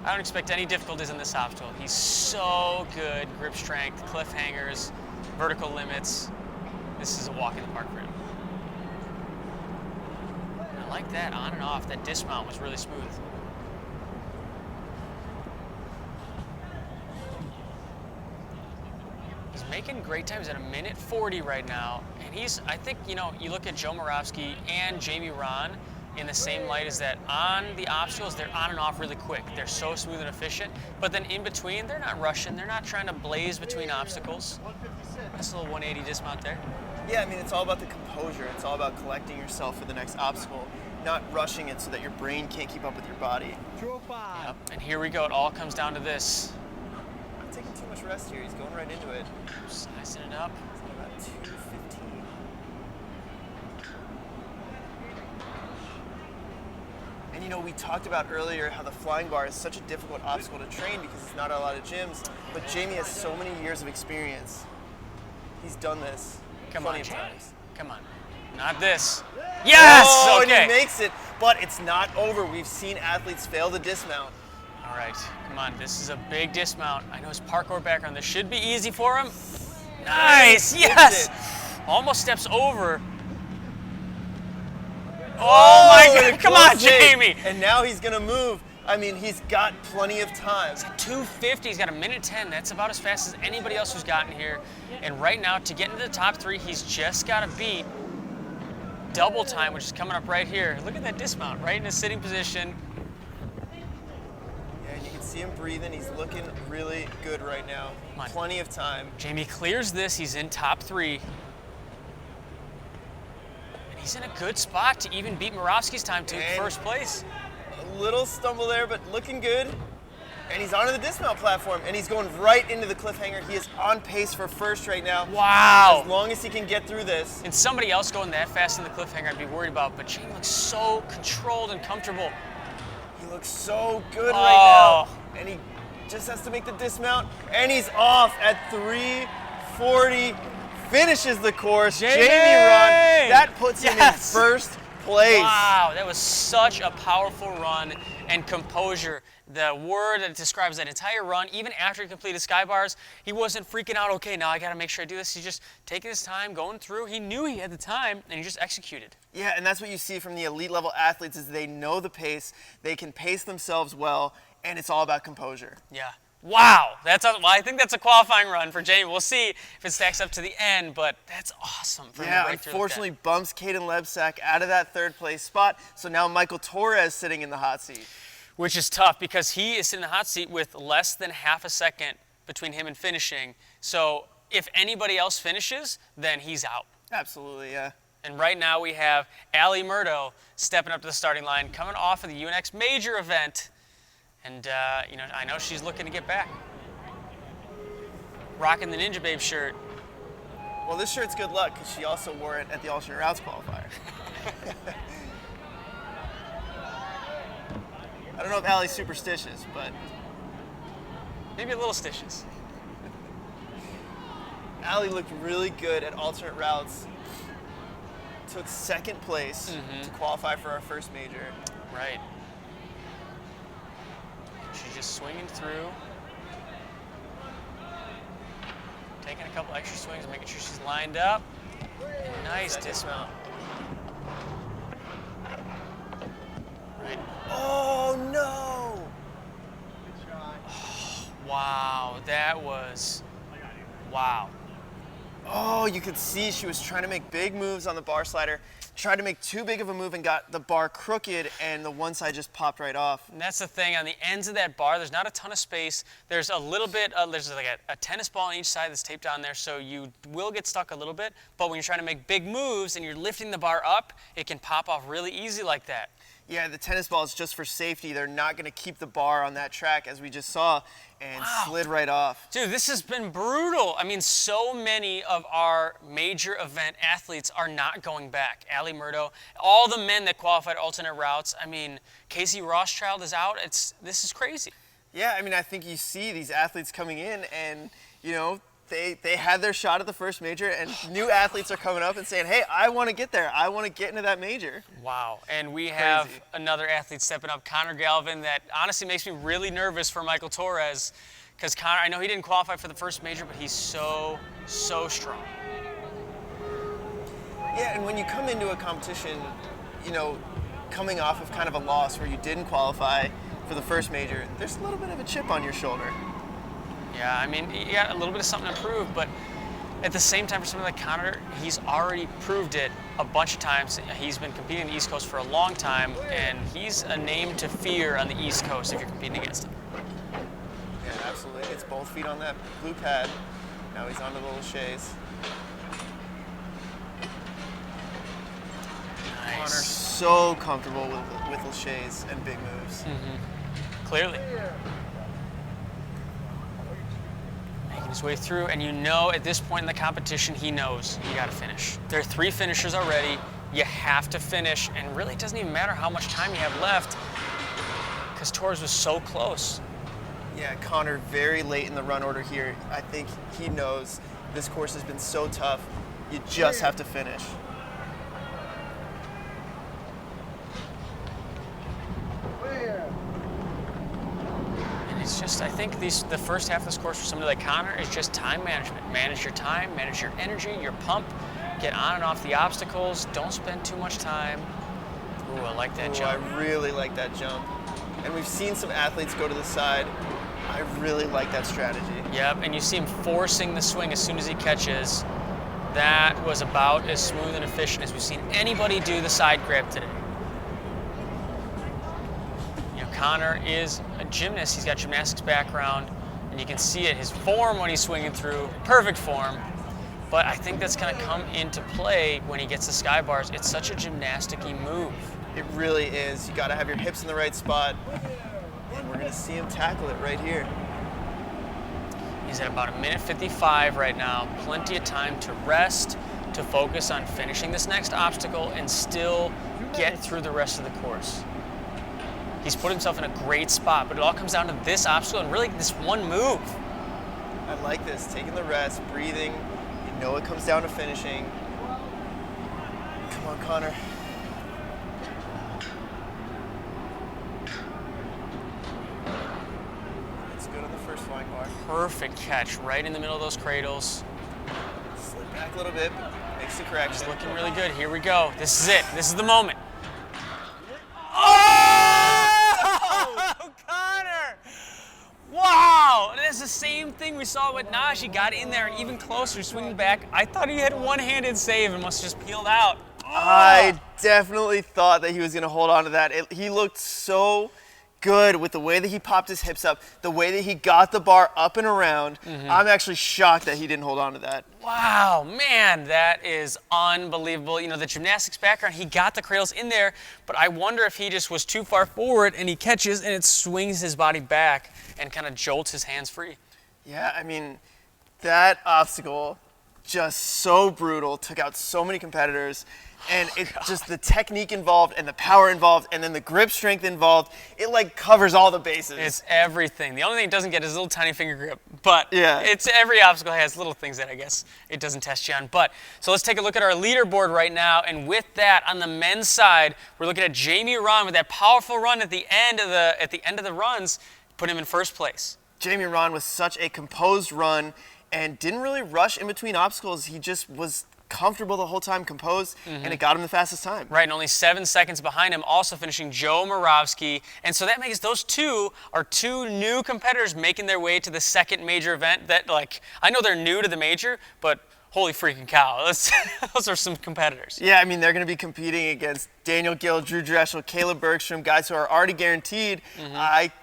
I don't expect any difficulties in this obstacle. He's so good. Grip strength, cliffhangers, vertical limits. This is a walk in the park for him. I like that on and off. That dismount was really smooth. He's making great time. He's at 1:40 right now. And I think, you look at Joe Moravsky and Jamie Ron in the same light as that on the obstacles, they're on and off really quick. They're so smooth and efficient. But then in between, they're not rushing. They're not trying to blaze between obstacles. That's a little 180 dismount there. Yeah, I mean, it's all about the composure. It's all about collecting yourself for the next obstacle, not rushing it so that your brain can't keep up with your body. Yep. And here we go. It all comes down to this. Not taking too much rest here. He's going right into it. Sizing it up. He's at about 2:15. And we talked about earlier how the flying bar is such a difficult obstacle to train because it's not a lot of gyms, but Jamie has so many years of experience. He's done this plenty of times. Come on. Not this. Yes! Oh, Okay. and he makes it, but it's not over. We've seen athletes fail the dismount. All right. Come on. This is a big dismount. I know his parkour background. This should be easy for him. Nice. Yes! Almost steps over. Oh my God! Come on, Jamie! And now he's gonna move. I mean, he's got plenty of time. He's at 2:50. He's got 1:10. That's about as fast as anybody else who's gotten here. And right now, to get into the top 3, he's just got to beat double time, which is coming up right here. Look at that dismount, right in a sitting position. Yeah, and you can see him breathing. He's looking really good right now. Plenty of time. Jamie clears this. He's in top 3. He's in a good spot to even beat Moravsky's time to first place. A little stumble there, but looking good. And he's onto the dismount platform, and he's going right into the cliffhanger. He is on pace for first right now. Wow. As long as he can get through this. And somebody else going that fast in the cliffhanger I'd be worried about, but Jamie looks so controlled and comfortable. He looks so good right now. And he just has to make the dismount, and he's off at 3:40. Finishes the course. Jamie Ron. That puts him in first place. Wow, that was such a powerful run and composure. The word that describes that entire run, even after he completed sky bars, he wasn't freaking out, okay, now I got to make sure I do this. He's just taking his time, going through. He knew he had the time, and he just executed. Yeah, and that's what you see from the elite level athletes is they know the pace, they can pace themselves well, and it's all about composure. Yeah. Wow, well, I think that's a qualifying run for Jamie. We'll see if it stacks up to the end, but that's awesome for him to break through like unfortunately that. bumps Kaden Lebsack out of that third place spot, so now Michael Torres sitting in the hot seat. Which is tough because he is sitting in the hot seat with less than half a second between him and finishing. So if anybody else finishes, then he's out. Absolutely, yeah. And right now we have Allie Murdo stepping up to the starting line, coming off of the UNX major event. And, I know she's looking to get back. Rocking the Ninja Babe shirt. Well, this shirt's good luck because she also wore it at the alternate routes qualifier. I don't know if Allie's superstitious, but Maybe a little stitches. Allie looked really good at alternate routes. Took second place to qualify for our first major. Right. She's just swinging through. Taking a couple extra swings, making sure she's lined up. And nice dismount. Right. Oh no! Wow, that was, wow. Oh, you could see she was trying to make big moves on the bar slider, tried to make too big of a move and got the bar crooked, and the one side just popped right off. And that's the thing, on the ends of that bar, there's not a ton of space. There's a little bit, there's like a tennis ball on each side that's taped on there, so you will get stuck a little bit, but when you're trying to make big moves and you're lifting the bar up, it can pop off really easy like that. Yeah, the tennis ball is just for safety. They're not going to keep the bar on that track, as we just saw, and slid right off. Dude, this has been brutal. I mean, so many of our major event athletes are not going back. Allie Murdo, all the men that qualified alternate routes. I mean, Casey Rothschild is out. This is crazy. Yeah, I mean, I think you see these athletes coming in, and, they had their shot at the first major, and new athletes are coming up and saying, hey, I want to get there. I want to get into that major. Wow. And we have another athlete stepping up, Connor Galvin, that honestly makes me really nervous for Michael Torres, because Connor, I know he didn't qualify for the first major, but he's so strong. Yeah, and when you come into a competition, coming off of kind of a loss where you didn't qualify for the first major, there's a little bit of a chip on your shoulder. Yeah, I mean, you got a little bit of something to prove, but at the same time, for somebody like Connor, he's already proved it a bunch of times. He's been competing on the East Coast for a long time, and he's a name to fear on the East Coast if you're competing against him. Yeah, absolutely. It's both feet on that blue pad. Now he's onto the little chaise. Nice. Connor's so comfortable with the chaise and big moves. Clearly. Making his way through, and at this point in the competition, he knows you got to finish. There are 3 finishers already. You have to finish, and really it doesn't even matter how much time you have left because Torres was so close. Yeah, Connor very late in the run order here. I think he knows this course has been so tough. You just have to finish. It's just, I think the first half of this course for somebody like Connor is just time management. Manage your time, manage your energy, your pump, get on and off the obstacles, don't spend too much time. Ooh, I like that jump. I really like that jump. And we've seen some athletes go to the side. I really like that strategy. Yep, and you see him forcing the swing as soon as he catches. That was about as smooth and efficient as we've seen anybody do the side grab today. Connor is a gymnast. He's got gymnastics background, and you can see it. His form when he's swinging through, perfect form. But I think that's going to come into play when he gets the sky bars. It's such a gymnastic-y move. It really is. You got to have your hips in the right spot, and we're going to see him tackle it right here. He's at about 1:55 right now. Plenty of time to rest, to focus on finishing this next obstacle, and still get through the rest of the course. He's put himself in a great spot, but it all comes down to this obstacle and really this one move. I like this, taking the rest, breathing. You know it comes down to finishing. Come on, Connor. perfect catch right in the middle of those cradles. Slip back a little bit, makes the correction. It's looking really good. Here we go. This is it. This is the moment. Oh! Connor! Wow! And it's the same thing we saw with Nagy. Got in there even closer, swinging back. I thought he had a one-handed save and must have just peeled out. I definitely thought that he was going to hold on to that. He looked so good with the way that he popped his hips up, the way that he got the bar up and around. I'm actually shocked that he didn't hold on to that. Wow, man, that is unbelievable. You know, the gymnastics background, he got the cradles in there, but I wonder if he just was too far forward and he catches and it swings his body back and kind of jolts his hands free. Yeah, I mean, that obstacle, just so brutal, took out so many competitors. And it's just the technique involved and the power involved and then the grip strength involved. It like covers all the bases. It's everything. The only thing it doesn't get is a little tiny finger grip. But yeah, it's every obstacle has little things that I guess it doesn't test you on. But so let's take a look at our leaderboard right now. And with that, on the men's side, we're looking at Jamie Rahn with that powerful run at the end of the runs, put him in first place. Jamie Rahn was such a composed run and didn't really rush in between obstacles. He just was comfortable the whole time, composed, and it got him the fastest time. Right, and only 7 seconds behind him, also finishing Joe Moravsky. And so that makes those two are two new competitors making their way to the second major event. That, like, I know they're new to the major, but holy freaking cow, those are some competitors. Yeah, I mean, they're going to be competing against Daniel Gill, Drew Dreschel, Caleb Bergstrom, guys who are already guaranteed.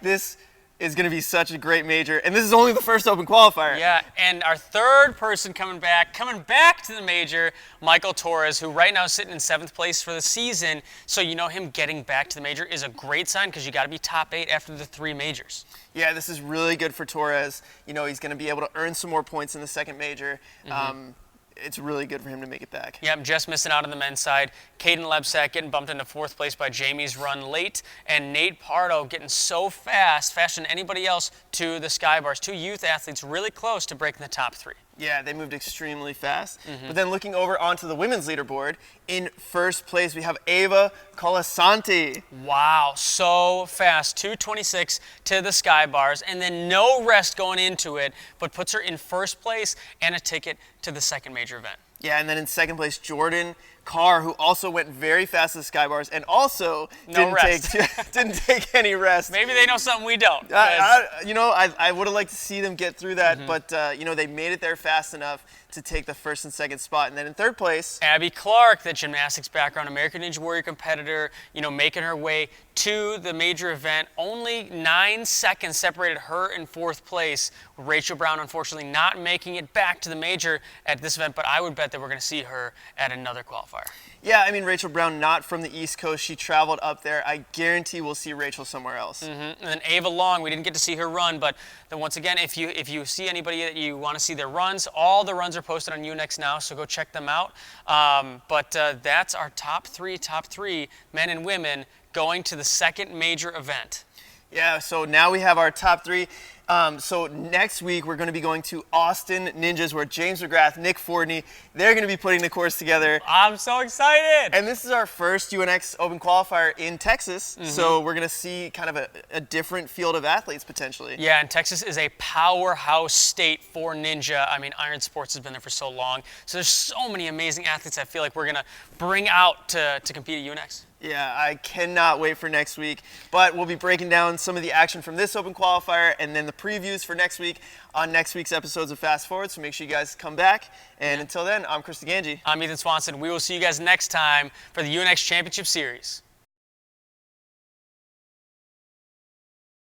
This is going to be such a great major, and this is only the first open qualifier. Yeah, and our third person coming back to the major, Michael Torres, who right now is sitting in 7th place for the season. So you know him getting back to the major is a great sign because you got to be top 8 after the 3 majors. Yeah, this is really good for Torres. You know, he's going to be able to earn some more points in the second major. It's really good for him to make it back. Yeah, I'm just missing out on the men's side. Kaden Lebsack getting bumped into 4th place by Jamie's run late, and Nate Pardo getting so fast, faster than anybody else, to the sky bars. 2 youth athletes really close to breaking the top 3. Yeah, they moved extremely fast. But then looking over onto the women's leaderboard, in first place we have Ava Colasanti. Wow, so fast. 2:26 to the sky bars, and then no rest going into it, but puts her in first place and a ticket to the second major event. Yeah, and then in second place, Jordan Carr, who also went very fast to the sky bars and also didn't take any rest. Maybe they know something we don't. I would have liked to see them get through that, but they made it there fast enough to take the first and second spot. And then in third place, Abby Clark, the gymnastics background, American Ninja Warrior competitor, making her way to the major event. Only 9 seconds separated her in 4th place. Rachel Brown, unfortunately, not making it back to the major at this event, but I would bet that we're going to see her at another qualifier. Yeah, I mean, Rachel Brown, not from the East Coast. She traveled up there. I guarantee we'll see Rachel somewhere else. And then Ava Long, we didn't get to see her run, but then once again, if you see anybody that you want to see their runs, all the runs are posted on UNX now, so go check them out. But that's our top three men and women going to the second major event. Yeah, so now we have our top 3. So next week we're going to be going to Austin Ninjas, where James McGrath, Nick Fordney, they're going to be putting the course together. I'm so excited! And this is our first UNX Open Qualifier in Texas, so we're going to see kind of a different field of athletes potentially. Yeah, and Texas is a powerhouse state for Ninja. I mean, Iron Sports has been there for so long, so there's so many amazing athletes I feel like we're going to bring out to compete at UNX. Yeah, I cannot wait for next week. But we'll be breaking down some of the action from this Open Qualifier and then the previews for next week on next week's episodes of Fast Forward. So make sure you guys come back. And until then, I'm Chris DeGangi. I'm Ethan Swanson. We will see you guys next time for the UNX Championship Series.